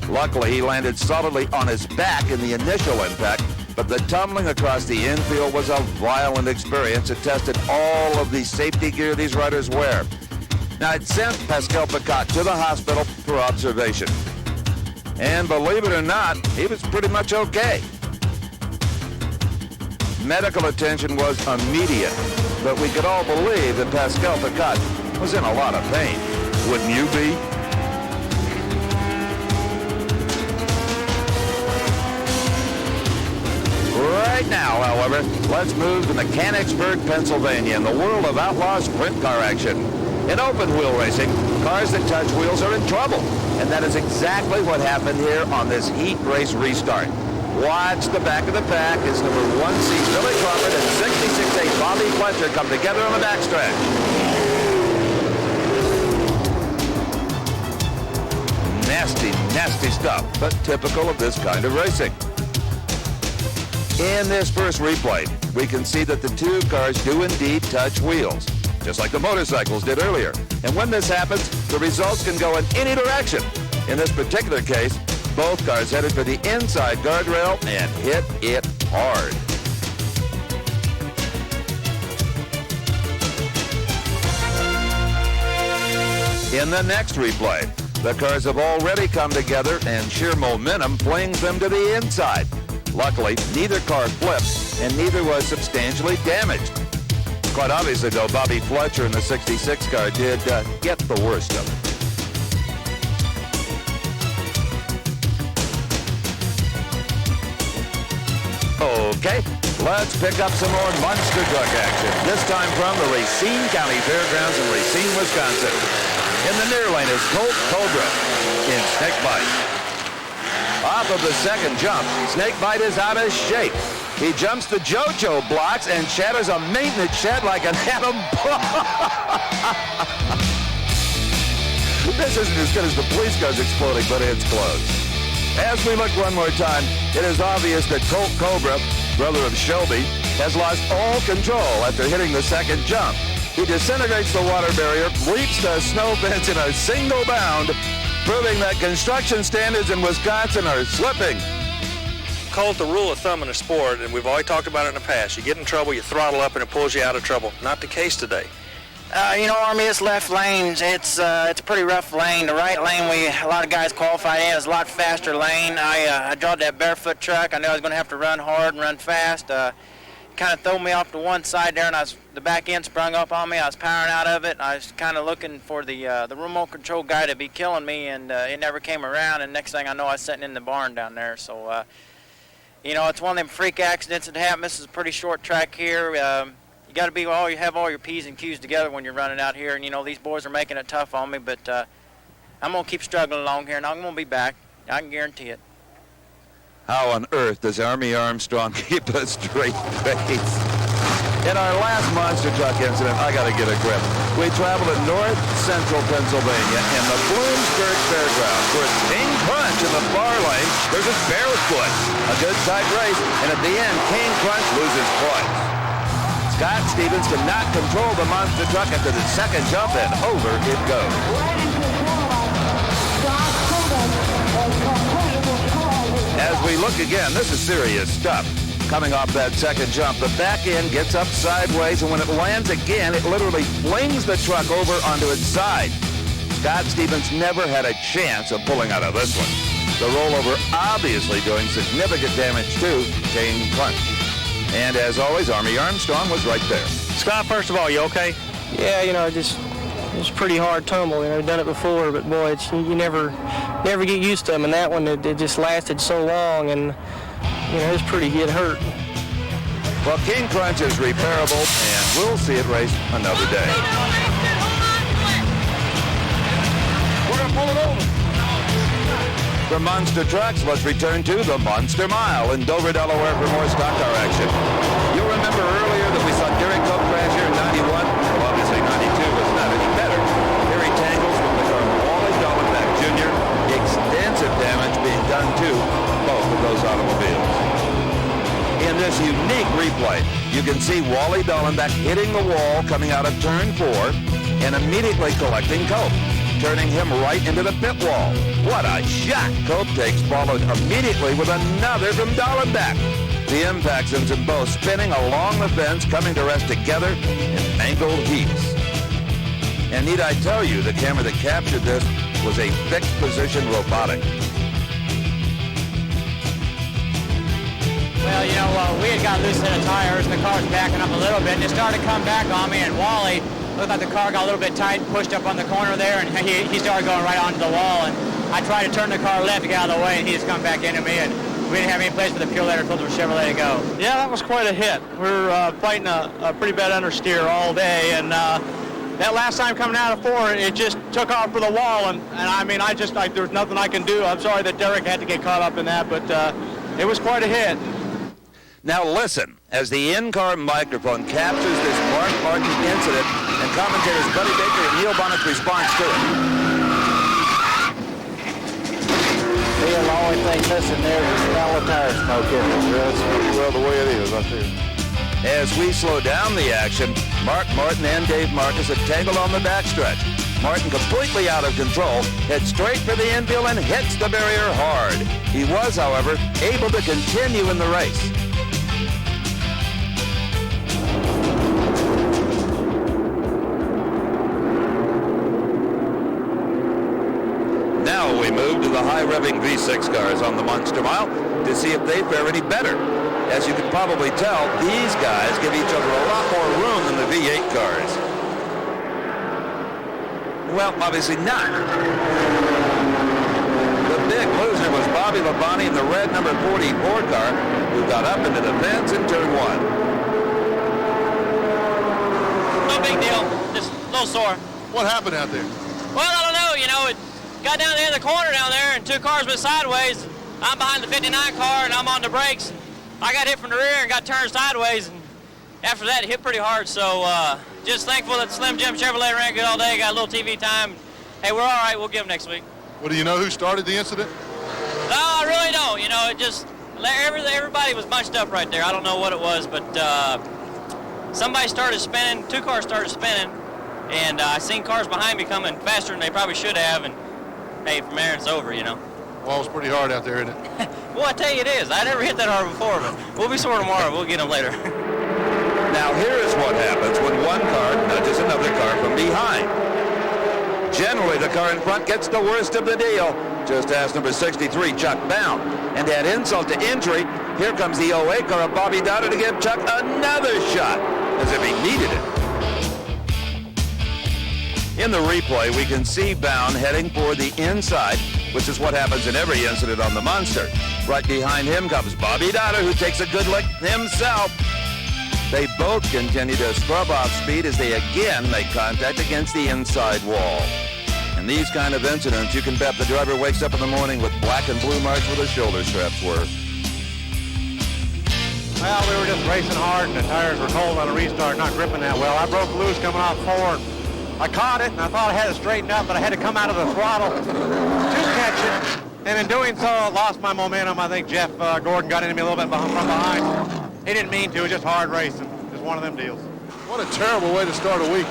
Luckily, he landed solidly on his back in the initial impact, but the tumbling across the infield was a violent experience. It tested all of the safety gear these riders wear. Now, it sent Pascal Picat to the hospital for observation. And believe it or not, he was pretty much okay. Medical attention was immediate, but we could all believe that Pascal Picat was in a lot of pain. Wouldn't you be? Right now, however, let's move to Mechanicsburg, Pennsylvania, in the world of outlaw sprint car action. In open wheel racing, cars that touch wheels are in trouble, and that is exactly what happened here on this heat race restart. Watch the back of the pack as number 1C Billy Crawford and 66A Bobby Fletcher come together on the backstretch. Nasty, nasty stuff, but typical of this kind of racing. In this first replay, we can see that the two cars do indeed touch wheels, just like the motorcycles did earlier. And when this happens, the results can go in any direction. In this particular case, both cars headed for the inside guardrail and hit it hard. In the next replay, the cars have already come together and sheer momentum flings them to the inside. Luckily, neither car flipped and neither was substantially damaged. Quite obviously, though, Bobby Fletcher in the 66 car did get the worst of it. Okay, let's pick up some more monster truck action, this time from the Racine County Fairgrounds in Racine, Wisconsin. In the near lane is Colt Cobra in Snakebite. Off of the second jump, Snakebite is out of shape. He jumps the JoJo blocks and shatters a maintenance shed like an atom bomb. This isn't as good as the police cars exploding, but it's close. As we look one more time, it is obvious that Colt Cobra, brother of Shelby, has lost all control after hitting the second jump. He disintegrates the water barrier, leaps the snow fence in a single bound, proving that construction standards in Wisconsin are slipping. Colt, the rule of thumb in a sport, and we've always talked about it in the past, you get in trouble, you throttle up, and it pulls you out of trouble. Not the case today. Army, this left lane, it's a pretty rough lane. The right lane, a lot of guys qualified in, is a lot faster lane. I drove that barefoot truck. I knew I was going to have to run hard and run fast. Kind of threw me off to one side there, and the back end sprung up on me. I was powering out of it. I was kind of looking for the remote control guy to be killing me, and it never came around. And next thing I know, I was sitting in the barn down there. So, it's one of them freak accidents that happen. This is a pretty short track here. You got to have all your P's and Q's together when you're running out here. And, these boys are making it tough on me, but I'm going to keep struggling along here, and I'm going to be back. I can guarantee it. How on earth does Army Armstrong keep a straight face? In our last monster truck incident, I got to get a grip. We traveled to north central Pennsylvania in the Bloomsburg Fairgrounds, where it's King Crunch in the far lane versus Barefoot. A good tight race, and at the end, King Crunch loses points. Scott Stevens cannot control the monster truck after the second jump, and over it goes. As we look again, this is serious stuff. Coming off that second jump, the back end gets up sideways, and when it lands again, it literally flings the truck over onto its side. Scott Stevens never had a chance of pulling out of this one. The rollover obviously doing significant damage to King Crunch. And as always, Army Armstrong was right there. Scott, first of all, you okay? Yeah, it's pretty hard tumble. I've done it before, but boy, you never get used to them. And that one, it just lasted so long, and it hurt. Well, King Crunch is repairable, and we'll see it race another day. We're gonna pull it over. From Monster Trucks, let's return to the Monster Mile in Dover, Delaware for more stock car action. You'll remember earlier that we saw Gary Cope crash here in 91. Well, obviously 92 was not any better. Harry Tangles from the car of Wally Dollenbach Jr. Extensive damage being done to both of those automobiles. In this unique replay, you can see Wally Dollenbach hitting the wall coming out of turn 4 and immediately collecting Cope, turning him right into the pit wall. What a shot! Cope takes, followed immediately with another from Dollenbach. The impact sends them both spinning along the fence, coming to rest together in mangled heaps. And need I tell you, the camera that captured this was a fixed position robotic. Well, we had got a loose set of tires, and the car was backing up a little bit, and it started to come back on me, and Wally looked like the car got a little bit tight, pushed up on the corner there, and he started going right onto the wall, and I tried to turn the car left to get out of the way, and he just come back into me, and we didn't have any place for the pure letter filter Chevrolet to go. Yeah, that was quite a hit. We were fighting a pretty bad understeer all day, and that last time coming out of 4, it just took off for the wall, and there's nothing I can do. I'm sorry that Derek had to get caught up in that, but it was quite a hit. Now listen, as the in-car microphone captures this Mark Martin incident and commentators Buddy Baker and Neil Bonnet's response to it. The only thing missing there is a smell of tire smoke, isn't it? That's pretty well the way it is, I see. As we slow down the action, Mark Martin and Dave Marcus have tangled on the backstretch. Martin, completely out of control, heads straight for the infield and hits the barrier hard. He was, however, able to continue in the race. Now we move to the high-revving V6 cars on the Monster Mile to see if they fare any better. As you can probably tell, these guys give each other a lot more room than the V8 cars. Well, obviously not. The big loser was Bobby Labonte in the red number 44 car, who got up into the fence in turn 1. No big deal, just a little sore. What happened out there? Well, I don't know, it got down to the end of the corner down there, and 2 cars went sideways. I'm behind the 59 car, and I'm on the brakes. I got hit from the rear and got turned sideways, and after that, it hit pretty hard. So just thankful that Slim Jim Chevrolet ran good all day, got a little TV time. Hey, we're all right. We'll give them next week. Well, do you know who started the incident? No, I know. It just everybody was bunched up right there. I don't know what it was, but somebody started spinning. 2 cars started spinning, and I seen cars behind me coming faster than they probably should have. And hey, from there it's over. Well, it's pretty hard out there, isn't it? Well, I tell you it is. I never hit that hard before, but we'll be sore tomorrow. We'll get them later. Now here is what happens when one car nudges another car from behind. Generally, the car in front gets the worst of the deal. Just ask number 63, Chuck Bound. And add insult to injury, here comes the 08 car of Bobby Dowder to give Chuck another shot, as if he needed it. In the replay, we can see Bound heading for the inside, which is what happens in every incident on the Monster. Right behind him comes Bobby Dowder, who takes a good lick himself. They both continue to scrub off speed as they again make contact against the inside wall. In these kind of incidents, you can bet the driver wakes up in the morning with black and blue marks where the shoulder straps were. Well, we were just racing hard, and the tires were cold on the restart, not gripping that well. I broke loose coming off 4. I caught it, and I thought I had it straightened up, but I had to come out of the throttle to catch it. And in doing so, I lost my momentum. I think Jeff Gordon got into me a little bit from behind. He didn't mean to. It was just hard racing. Just one of them deals. What a terrible way to start a week.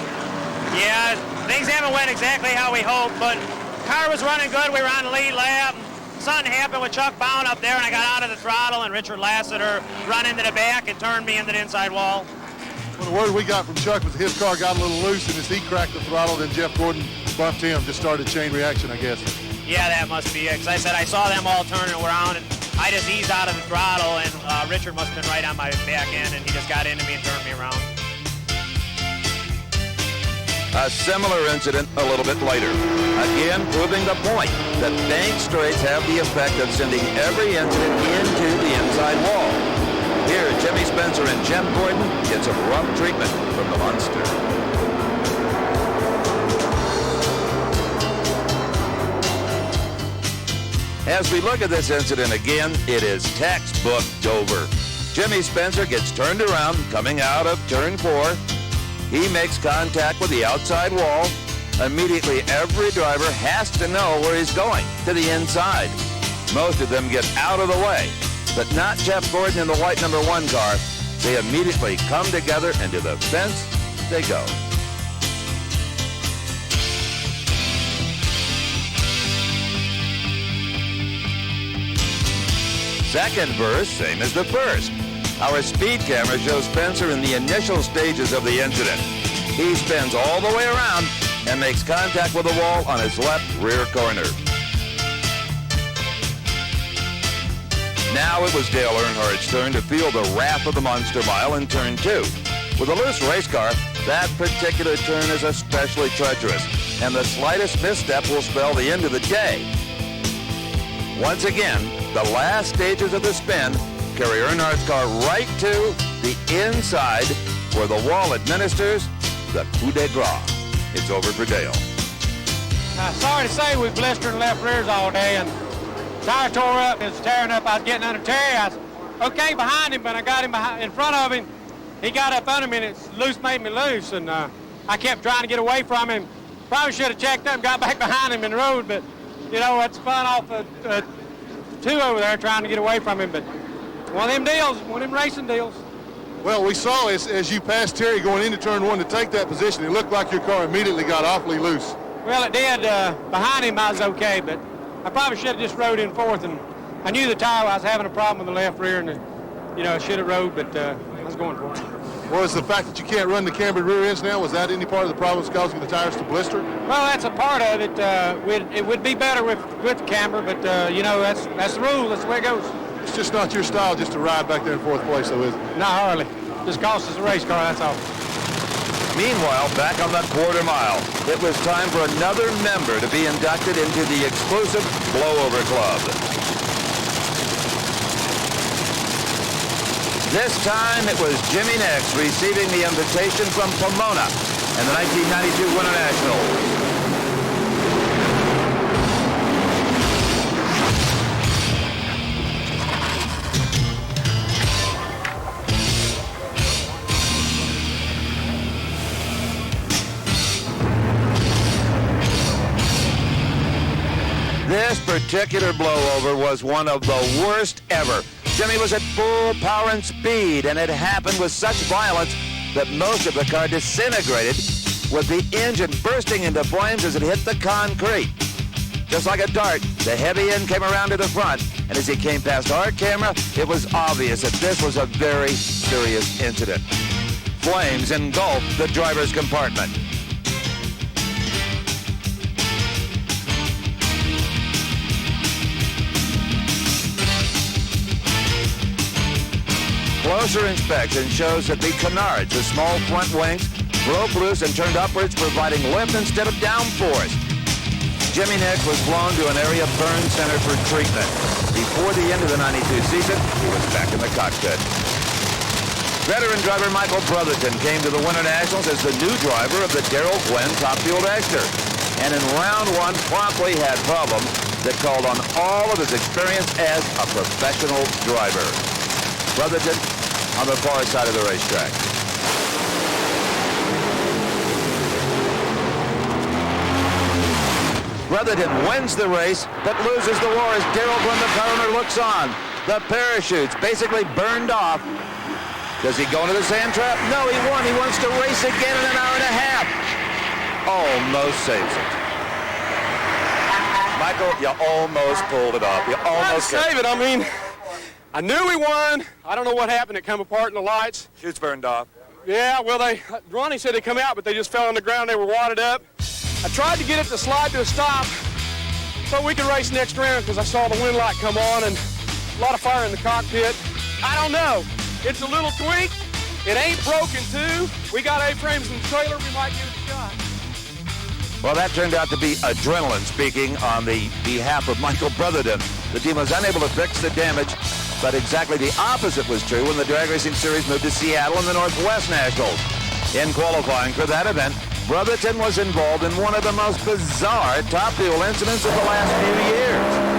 Yeah, things haven't went exactly how we hoped, but car was running good. We were on the lead lap. Something happened with Chuck Bound up there, and I got out of the throttle, and Richard Lassiter run into the back and turned me into the inside wall. Well, the word we got from Chuck was his car got a little loose, and as he cracked the throttle, then Jeff Gordon bumped him. Just started a chain reaction, I guess. Yeah, that must be it, because I said I saw them all turning around, and I just eased out of the throttle, and Richard must have been right on my back end, and he just got into me and turned me around. A similar incident a little bit later. Again, proving the point that bank straights have the effect of sending every incident into the inside wall. Here, Jimmy Spencer and Jeff Gordon get some rough treatment from the Monster. As we look at this incident again, it is textbook Dover. Jimmy Spencer gets turned around coming out of turn 4. He makes contact with the outside wall. Immediately, every driver has to know where he's going, to the inside. Most of them get out of the way, but not Jeff Gordon in the white number 1 car. They immediately come together, and to the fence they go. Second verse, same as the first. Our speed camera shows Spencer in the initial stages of the incident. He spins all the way around and makes contact with the wall on his left rear corner. Now it was Dale Earnhardt's turn to feel the wrath of the Monster Mile in turn 2. With a loose race car, that particular turn is especially treacherous, and the slightest misstep will spell the end of the day. Once again, the last stages of the spin carry Earnhardt's car right to the inside where the wall administers the coup de grace. It's over for Dale. Sorry to say, we blistered left rears all day, and tire tore up. It was tearing up. I was getting under Terry. I was okay behind him, but I got him in front of him. He got up under me, and it's loose made me loose, and I kept trying to get away from him. Probably should have checked up and got back behind him in the road, but, it's fun off the 2 over there trying to get away from him, but one of them deals, one of them racing deals. Well, we saw as you passed Terry going into turn 1 to take that position, it looked like your car immediately got awfully loose. Well, it did. Behind him, I was okay, but I probably should have just rode in fourth, and I knew the tire, I was having a problem with the left rear, and, I should have rode, but I was going for it. Was the fact that you can't run the cambered rear ends now, was that any part of the problem that's causing the tires to blister? Well, that's a part of it. It would be better with the camber, but, that's the rule. That's the way it goes. It's just not your style just to ride back there in 4th place, though, is it? Not hardly. Just costs us a race car, that's all. Meanwhile, back on the quarter mile, it was time for another member to be inducted into the exclusive Blowover Club. This time it was Jimmy Nix receiving the invitation from Pomona and the 1992 Winter Nationals. This particular blowover was one of the worst ever. Jimmy was at full power and speed, and it happened with such violence that most of the car disintegrated, with the engine bursting into flames as it hit the concrete. Just like a dart, the heavy end came around to the front, and as he came past our camera, it was obvious that this was a very serious incident. Flames engulfed the driver's compartment. Closer inspection shows that the canards, the small front wings, broke loose and turned upwards, providing lift instead of downforce. Jimmy Nix was flown to an area burn center for treatment. Before the end of the 92 season, he was back in the cockpit. Veteran driver Michael Brotherton came to the Winter Nationals as the new driver of the Darrell Gwynn Top Fuel Extra, and in round one promptly had problems that called on all of his experience as a professional driver. Brotherton on the far side of the racetrack. Brotherton wins the race, but loses the war as Darrell Gwynn, the car owner, looks on. The parachutes basically burned off. Does he go into the sand trap? No, he won. He wants to race again in an hour and a half. Almost saves it. Michael, you almost pulled it off. You almost save it. I mean, I knew we won. I don't know what happened. It come apart in the lights. Chutes burned off. Yeah, well, Ronnie said they come out, but they just fell on the ground. They were wadded up. I tried to get it to slide to a stop so we could race next round because I saw the wind light come on and a lot of fire in the cockpit. I don't know. It's a little tweak. It ain't broken, too. We got A-frames in the trailer. We might give it a shot. Well, that turned out to be adrenaline speaking on the behalf of Michael Brotherton. The team was unable to fix the damage, but exactly the opposite was true when the Drag Racing Series moved to Seattle in the Northwest Nationals. In qualifying for that event, Brotherton was involved in one of the most bizarre top fuel incidents of the last few years.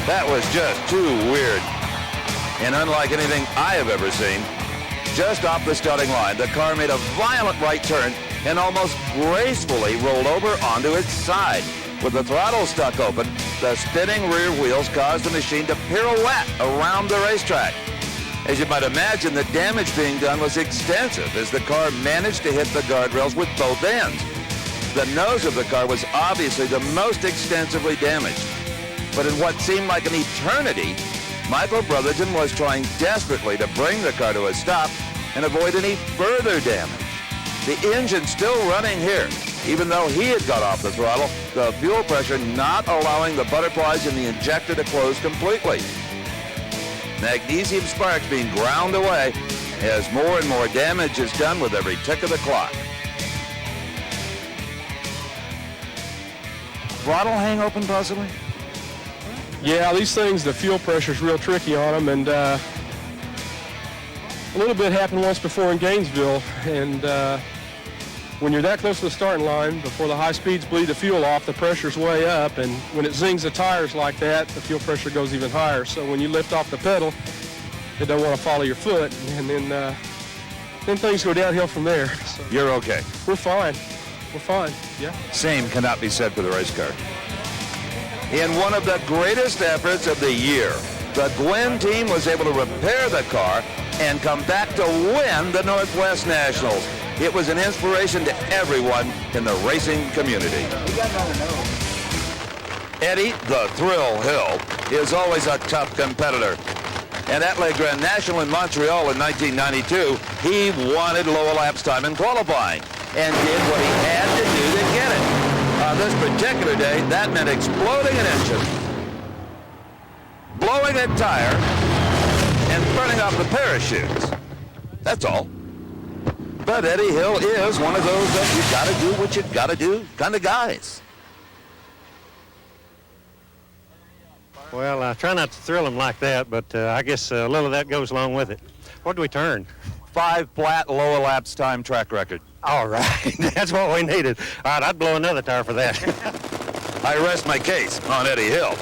That was just too weird. And unlike anything I have ever seen, just off the starting line, the car made a violent right turn and almost gracefully rolled over onto its side. With the throttle stuck open, the spinning rear wheels caused the machine to pirouette around the racetrack. As you might imagine, the damage being done was extensive as the car managed to hit the guardrails with both ends. The nose of the car was obviously the most extensively damaged. But in what seemed like an eternity, Michael Brotherton was trying desperately to bring the car to a stop and avoid any further damage. The engine's still running here, even though he had got off the throttle, the fuel pressure not allowing the butterflies in the injector to close completely. Magnesium sparks being ground away as more and more damage is done with every tick of the clock. Throttle hang open possibly? Yeah, these things, the fuel pressure's real tricky on them, and a little bit happened once before in Gainesville, and when you're that close to the starting line, before the high speeds bleed the fuel off, the pressure's way up, and when it zings the tires like that, the fuel pressure goes even higher. So when you lift off the pedal, it don't want to follow your foot, and then things go downhill from there. So you're okay? We're fine. We're fine, yeah. Same cannot be said for the race car. In one of the greatest efforts of the year, the Gwynn team was able to repair the car and come back to win the Northwest Nationals. It was an inspiration to everyone in the racing community. Eddie the Thrill Hill is always a tough competitor. And at Le Grand National in Montreal in 1992, he wanted low elapsed time in qualifying and did what he had to do to get it. On this particular day, that meant exploding an engine, blowing a tire, and burning off the parachutes. That's all. But Eddie Hill is one of those you gotta do what you gotta do kind of guys. Well, I try not to thrill him like that, but I guess a little of that goes along with it. What did we turn? 5 flat low elapsed time track record. All right, that's what we needed. All right, I'd blow another tire for that. I rest my case on Eddie Hill.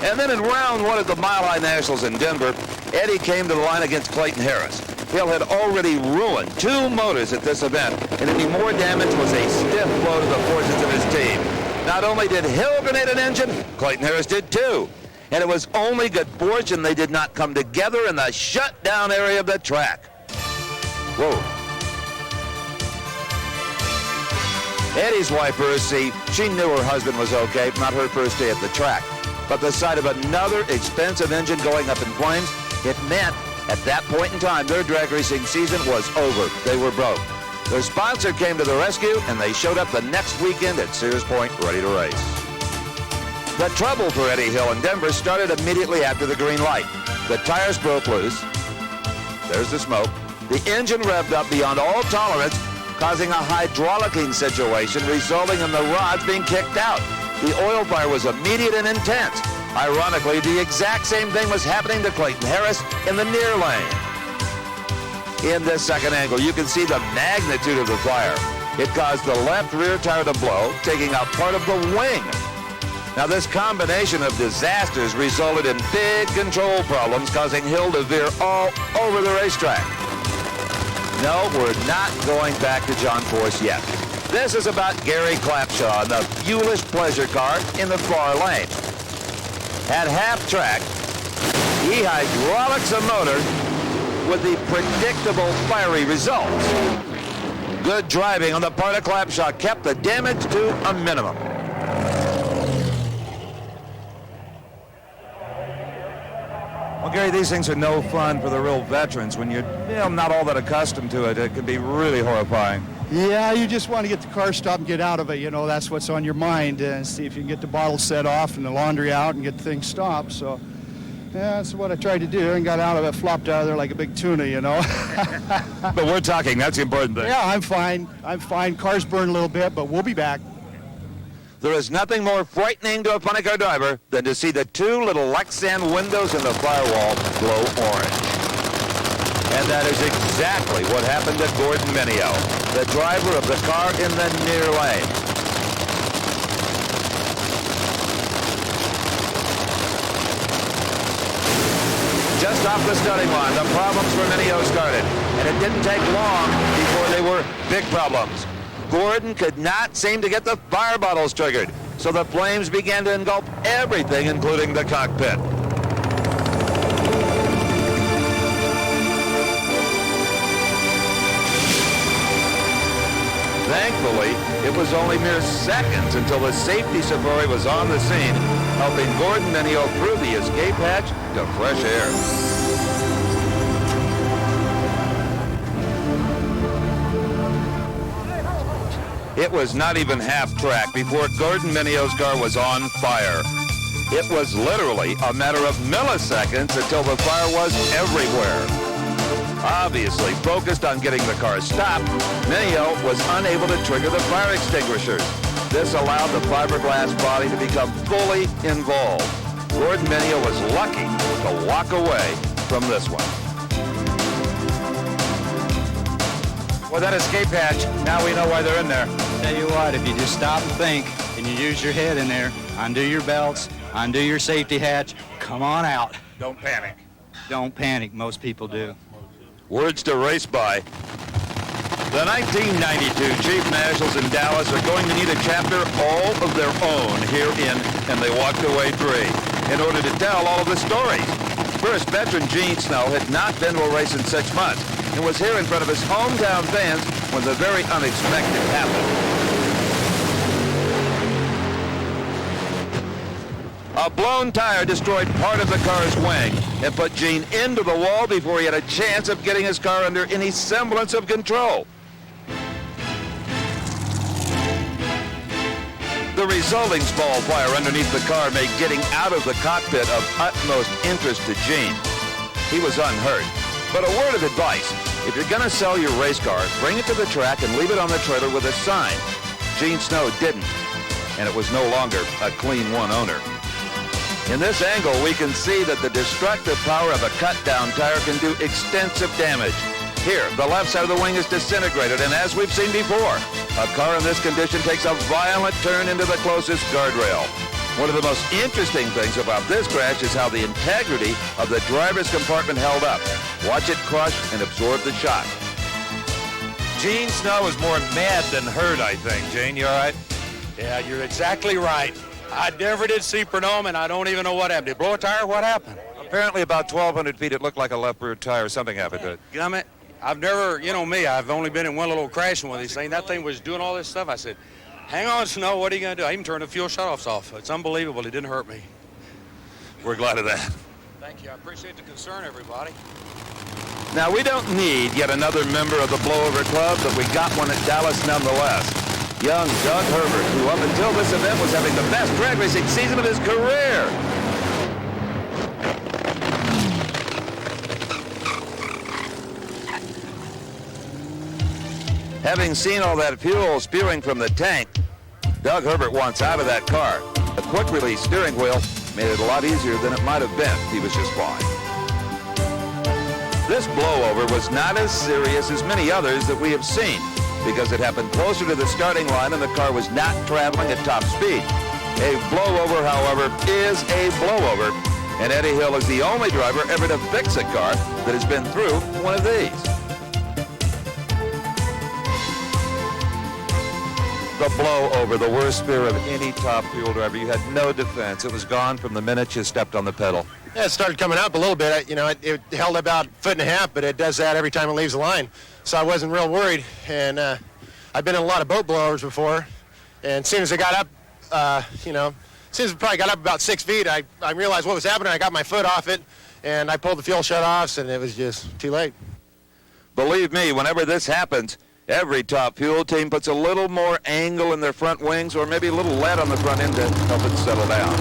And then in round one at the Mile High Nationals in Denver, Eddie came to the line against Clayton Harris. Hill had already ruined 2 motors at this event, and any more damage was a stiff blow to the fortunes of his team. Not only did Hill grenade an engine, Clayton Harris did too. And it was only good fortune they did not come together in the shutdown area of the track. Whoa. Eddie's wife, Brucey, she knew her husband was okay, not her first day at the track. But the sight of another expensive engine going up in flames, it meant at that point in time, their drag racing season was over. They were broke. Their sponsor came to the rescue, and they showed up the next weekend at Sears Point, ready to race. The trouble for Eddie Hill in Denver started immediately after the green light. The tires broke loose. There's the smoke. The engine revved up beyond all tolerance, causing a hydraulicking situation, resulting in the rods being kicked out. The oil fire was immediate and intense. Ironically, the exact same thing was happening to Clayton Harris in the near lane. In this second angle, you can see the magnitude of the fire. It caused the left rear tire to blow, taking out part of the wing. Now, this combination of disasters resulted in big control problems, causing Hill to veer all over the racetrack. No, we're not going back to John Force yet. This is about Gary Clapshaw in the Fuelish pleasure car in the far lane. At half track, he hydraulics a motor with the predictable fiery results. Good driving on the part of Clapshaw kept the damage to a minimum. Well, Gary, these things are no fun for the real veterans. When you're not all that accustomed to it, it can be really horrifying. Yeah, you just want to get the car stopped and get out of it. You know, that's what's on your mind, and see if you can get the bottle set off and the laundry out and get things stopped. So, yeah, that's what I tried to do and got out of it, flopped out of there like a big tuna, you know. But we're talking. That's the important thing. Yeah, I'm fine. I'm fine. Car's burned a little bit, but we'll be back. There is nothing more frightening to a funny car driver than to see the 2 little Lexan windows in the firewall glow orange. And that is exactly what happened to Gordon Mineo, the driver of the car in the near lane. Just off the starting line, the problems for Mineo started, and it didn't take long before they were big problems. Gordon could not seem to get the fire bottles triggered, so the flames began to engulf everything, including the cockpit. Thankfully, it was only mere seconds until the safety safari was on the scene, helping Gordon Mineo through the escape hatch to fresh air. It was not even half track before Gordon Mineo's car was on fire. It was literally a matter of milliseconds until the fire was everywhere. Obviously focused on getting the car stopped, Mineo was unable to trigger the fire extinguishers. This allowed the fiberglass body to become fully involved. Gordon Mineo was lucky to walk away from this one. Well, that escape hatch, now we know why they're in there. Tell you what, if you just stop and think and you use your head in there, undo your belts, undo your safety hatch, come on out. Don't panic. Don't panic, most people do. Words to race by. The 1992 Chief Nationals in Dallas are going to need a chapter all of their own here in And They Walked Away 3 in order to tell all of the stories. First, veteran Gene Snow had not been to a race in 6 months and was here in front of his hometown fans when the very unexpected happened. A blown tire destroyed part of the car's wing and put Gene into the wall before he had a chance of getting his car under any semblance of control. The resulting small fire underneath the car made getting out of the cockpit of utmost interest to Gene. He was unhurt. But a word of advice, if you're going to sell your race car, bring it to the track and leave it on the trailer with a sign. Gene Snow didn't, and it was no longer a clean one owner. In this angle, we can see that the destructive power of a cut-down tire can do extensive damage. Here, the left side of the wing is disintegrated, and as we've seen before, a car in this condition takes a violent turn into the closest guardrail. One of the most interesting things about this crash is how the integrity of the driver's compartment held up. Watch it crush and absorb the shock. Gene Snow is more mad than hurt, I think. Gene, you all right? Yeah, you're exactly right. I never did see Pernome, and I don't even know what happened. Did it blow a tire? What happened? Apparently about 1,200 feet, it looked like a left rear tire. Something happened to it. Gummit, I've never, you know me, I've only been in one little crashing with these things. That thing was doing all this stuff. I said, hang on, Snow, what are you going to do? I even turned the fuel shutoffs off. It's unbelievable. It didn't hurt me. We're glad of that. Thank you. I appreciate the concern, everybody. Now, we don't need yet another member of the Blowover Club, but we got one at Dallas nonetheless. Young Doug Herbert, who up until this event was having the best drag racing season of his career. Having seen all that fuel spewing from the tank, Doug Herbert wants out of that car. A quick-release steering wheel made it a lot easier than it might have been. He was just fine. This blowover was not as serious as many others that we have seen because it happened closer to the starting line and the car was not traveling at top speed. A blowover, however, is a blowover, and Eddie Hill is the only driver ever to fix a car that has been through one of these. The blowover, the worst fear of any top fuel driver. You had no defense. It was gone from the minute you stepped on the pedal. Yeah, it started coming up a little bit. You know, it held about 1.5 feet, but it does that every time it leaves the line. So I wasn't real worried. And I've been in a lot of boat blowovers before. And as soon as it got up, you know, as soon as it probably got up about 6 feet, I realized what was happening. I got my foot off it, and I pulled the fuel shutoffs, and it was just too late. Believe me, whenever this happens, every top fuel team puts a little more angle in their front wings or maybe a little lead on the front end to help it settle down.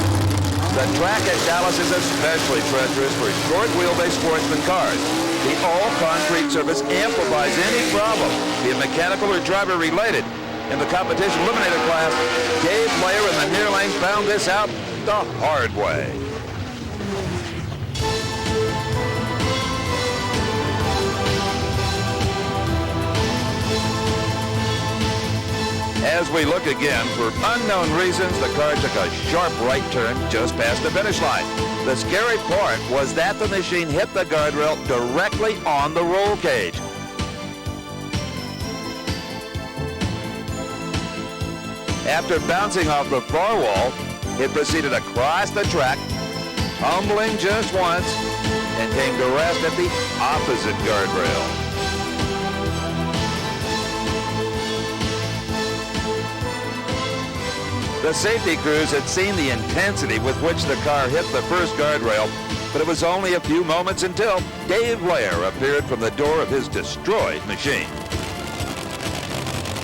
The track at Dallas is especially treacherous for short wheelbase sportsman cars. The all-concrete surface amplifies any problem, be it mechanical or driver related. In the competition eliminator class, Dave Blair in the near lane found this out the hard way. As we look again, for unknown reasons, the car took a sharp right turn just past the finish line. The scary part was that the machine hit the guardrail directly on the roll cage. After bouncing off the far wall, it proceeded across the track, tumbling just once, and came to rest at the opposite guardrail. The safety crews had seen the intensity with which the car hit the first guardrail, but it was only a few moments until Dave Blair appeared from the door of his destroyed machine.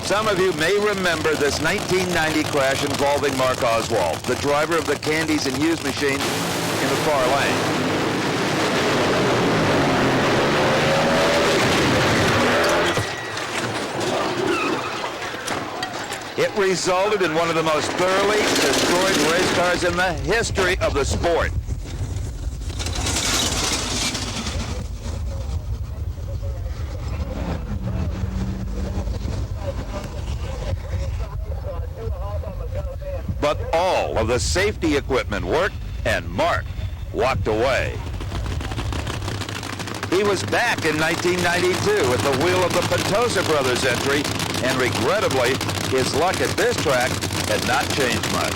Some of you may remember this 1990 crash involving Mark Oswald, the driver of the Candies and Hughes machine in the far lane. It resulted in one of the most thoroughly destroyed race cars in the history of the sport. But all of the safety equipment worked, and Mark walked away. He was back in 1992 at the wheel of the Petosa Brothers entry, and regrettably, his luck at this track had not changed much.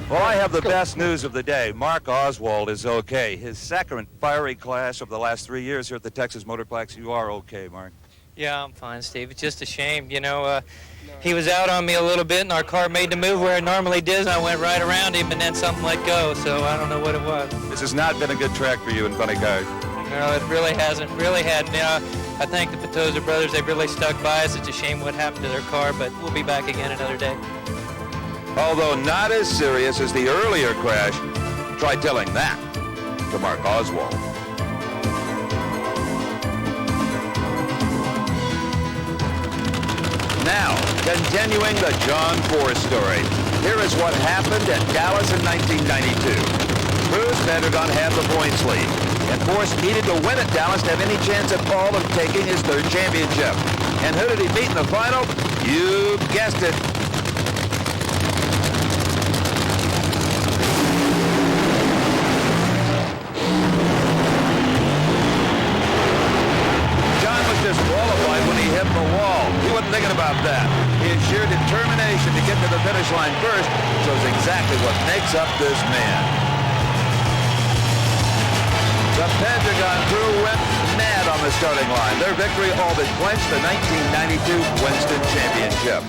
Well, I have the best news of the day. Mark Oswald is okay. His second fiery crash of the last 3 years here at the Texas Motorplex. You are okay, Mark. Yeah, I'm fine, Steve. It's just a shame. You know, he was out on me a little bit, and our car made the move where it normally does, and I went right around him, and then something let go, so I don't know what it was. This has not been a good track for you in funny cars. No, it really hasn't. Really hadn't. You know, I thank the Petosa brothers. They've really stuck by us. It's a shame what happened to their car, but we'll be back again another day. Although not as serious as the earlier crash, try telling that to Mark Oswald. Now, continuing the John Force story. Here is what happened at Dallas in 1992. Cruz Pedregon had the points lead, and Force needed to win at Dallas to have any chance at all of taking his third championship. And who did he beat in the final? You guessed it. John was disqualified when he hit the wall. He wasn't thinking about that. His sheer determination to get to the finish line first shows exactly what makes up this man. The Pedregon crew went mad on the starting line. Their victory all but clinched the 1992 Winston Championship.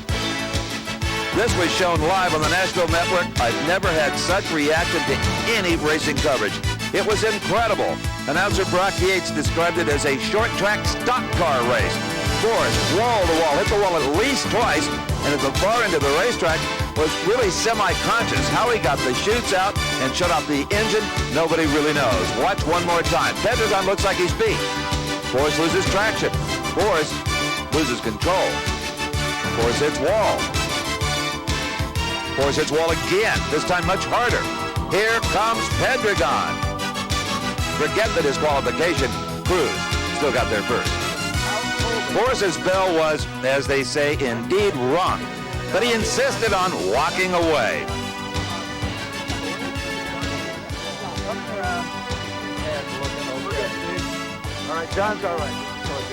This was shown live on the Nashville Network. I've never had such reaction to any racing coverage. It was incredible. Announcer Brock Yates described it as a short-track stock car race. Force wall-to-wall, hit the wall at least twice, and at the far end of the racetrack was really semi-conscious. How he got the chutes out and shut off the engine, nobody really knows. Watch one more time. Pedregon looks like he's beat. Force loses traction. Force loses control. Force hits wall. Force hits wall again, this time much harder. Here comes Pedregon. Forget the disqualification. Cruz still got there first. Force's bell was, as they say, indeed rung, but he insisted on walking away. All right, John's all right.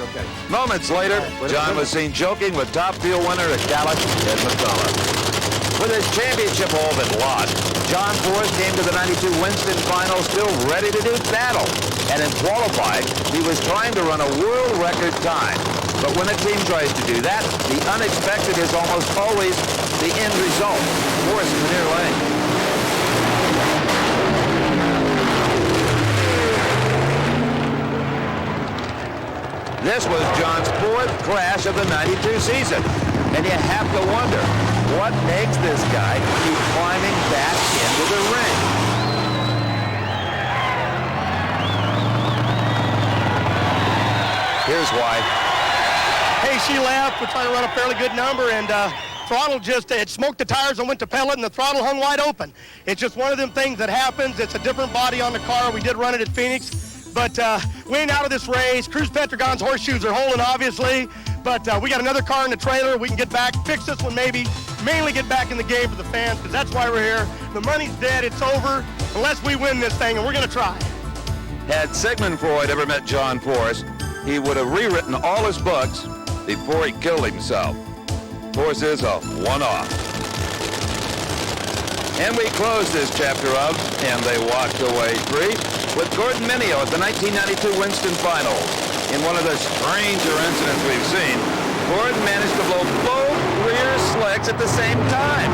Okay. Moments later, John was seen joking with top field winner at Dallas, Ed McCullough. With his championship all but lost, John Force came to the 92 Winston final still ready to do battle. And in qualifying, he was trying to run a world record time. But when a team tries to do that, the unexpected is almost always the end result. Force in the near lane. This was John's fourth crash of the 92 season. And you have to wonder, what makes this guy keep climbing back into the ring? Here's why. Hey, she left. We're trying to run a fairly good number, and throttle just, it smoked the tires and went to pellet, and the throttle hung wide open. It's just one of them things that happens. It's a different body on the car. We did run it at Phoenix, but we ain't out of this race. Cruz Pedregon's horseshoes are holding, obviously, but we got another car in the trailer. We can get back, fix this one maybe, mainly get back in the game for the fans, because that's why we're here. The money's dead. It's over unless we win this thing, and we're going to try. Had Sigmund Freud ever met John Force, he would have rewritten all his books before he killed himself. Force is a one-off. And we close this chapter of And They Walked Away 3 with Gordon Mineo at the 1992 Winston Finals. In one of the stranger incidents we've seen, Gordon managed to blow both rear slicks at the same time,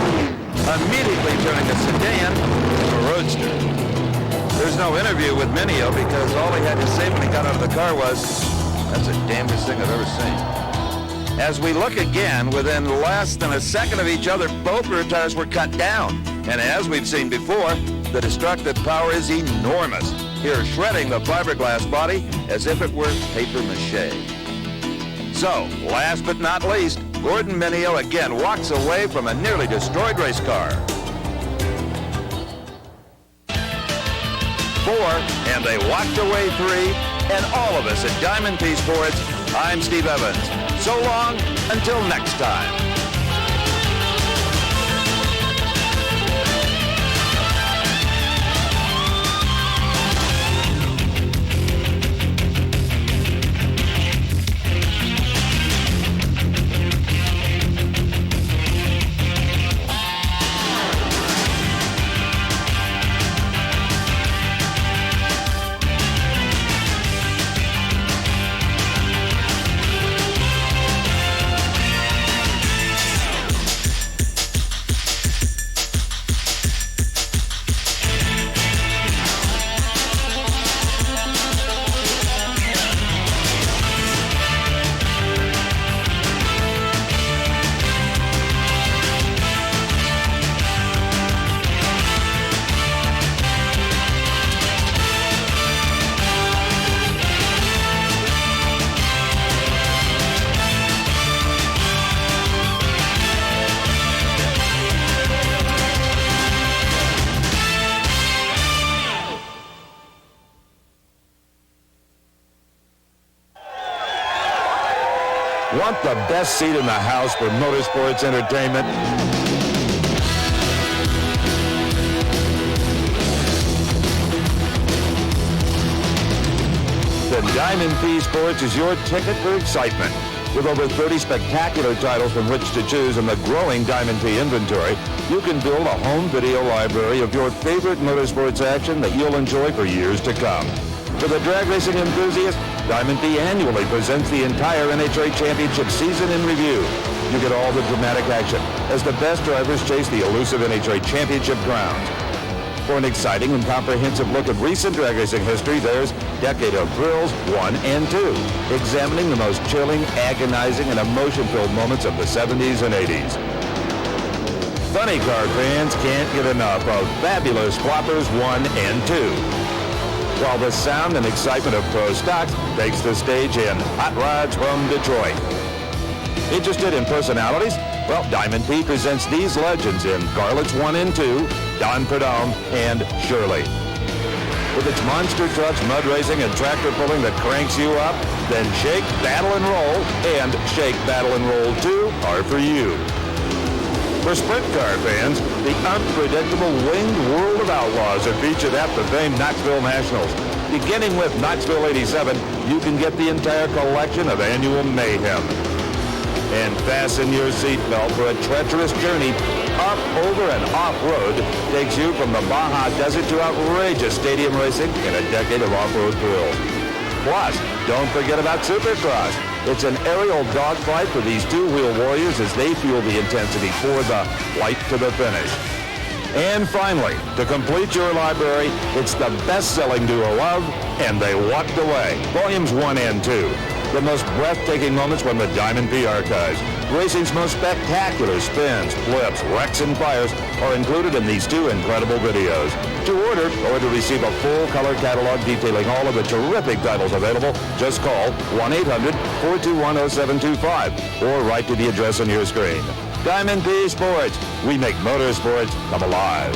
immediately turning a sedan into a roadster. There's no interview with Mineo because all he had to say when he got out of the car was, "That's the damnedest thing I've ever seen." As we look again, within less than a second of each other, both rear tires were cut down. And as we've seen before, the destructive power is enormous. Here, shredding the fiberglass body as if it were paper mache. So, last but not least, Gordon Mineo again walks away from a nearly destroyed race car. 4, and they walked away 3, and all of us at Diamond P Sports, I'm Steve Evans. So long, until next time. Want the best seat in the house for motorsports entertainment? Then Diamond P Sports is your ticket for excitement. With over 30 spectacular titles from which to choose and the growing Diamond P inventory, you can build a home video library of your favorite motorsports action that you'll enjoy for years to come. For the drag racing enthusiast, Diamond P annually presents the entire NHRA Championship season in review. You get all the dramatic action as the best drivers chase the elusive NHRA Championship crowns. For an exciting and comprehensive look at recent drag racing history, there's Decade of Thrills 1 and 2, examining the most chilling, agonizing, and emotion-filled moments of the 70s and 80s. Funny car fans can't get enough of Fabulous Floppers 1 and 2. While the sound and excitement of Pro Stocks takes the stage in Hot Rods from Detroit. Interested in personalities? Well, Diamond P presents these legends in Garlits 1 and 2, Don Prudhomme, and Shirley. With its monster trucks, mud racing, and tractor pulling that cranks you up, then Shake, Battle, and Roll, and Shake, Battle, and Roll 2 are for you. For sprint car fans, the unpredictable winged World of Outlaws are featured at the famed Knoxville Nationals. Beginning with Knoxville 87, you can get the entire collection of annual mayhem. And fasten your seatbelt for a treacherous journey up, over, and off-road takes you from the Baja Desert to outrageous stadium racing in a decade of off-road thrills. Plus, don't forget about Supercross. It's an aerial dogfight for these two-wheel warriors as they fuel the intensity for the flight to the finish. And finally, to complete your library, it's the best-selling duo of And They Walked Away, Volumes 1 and 2. The most breathtaking moments from the Diamond P archives. Racing's most spectacular spins, flips, wrecks, and fires are included in these two incredible videos. To order or to receive a full color catalog detailing all of the terrific titles available, just call 1-800-421-0725 or write to the address on your screen. Diamond P Sports. We make motorsports come alive.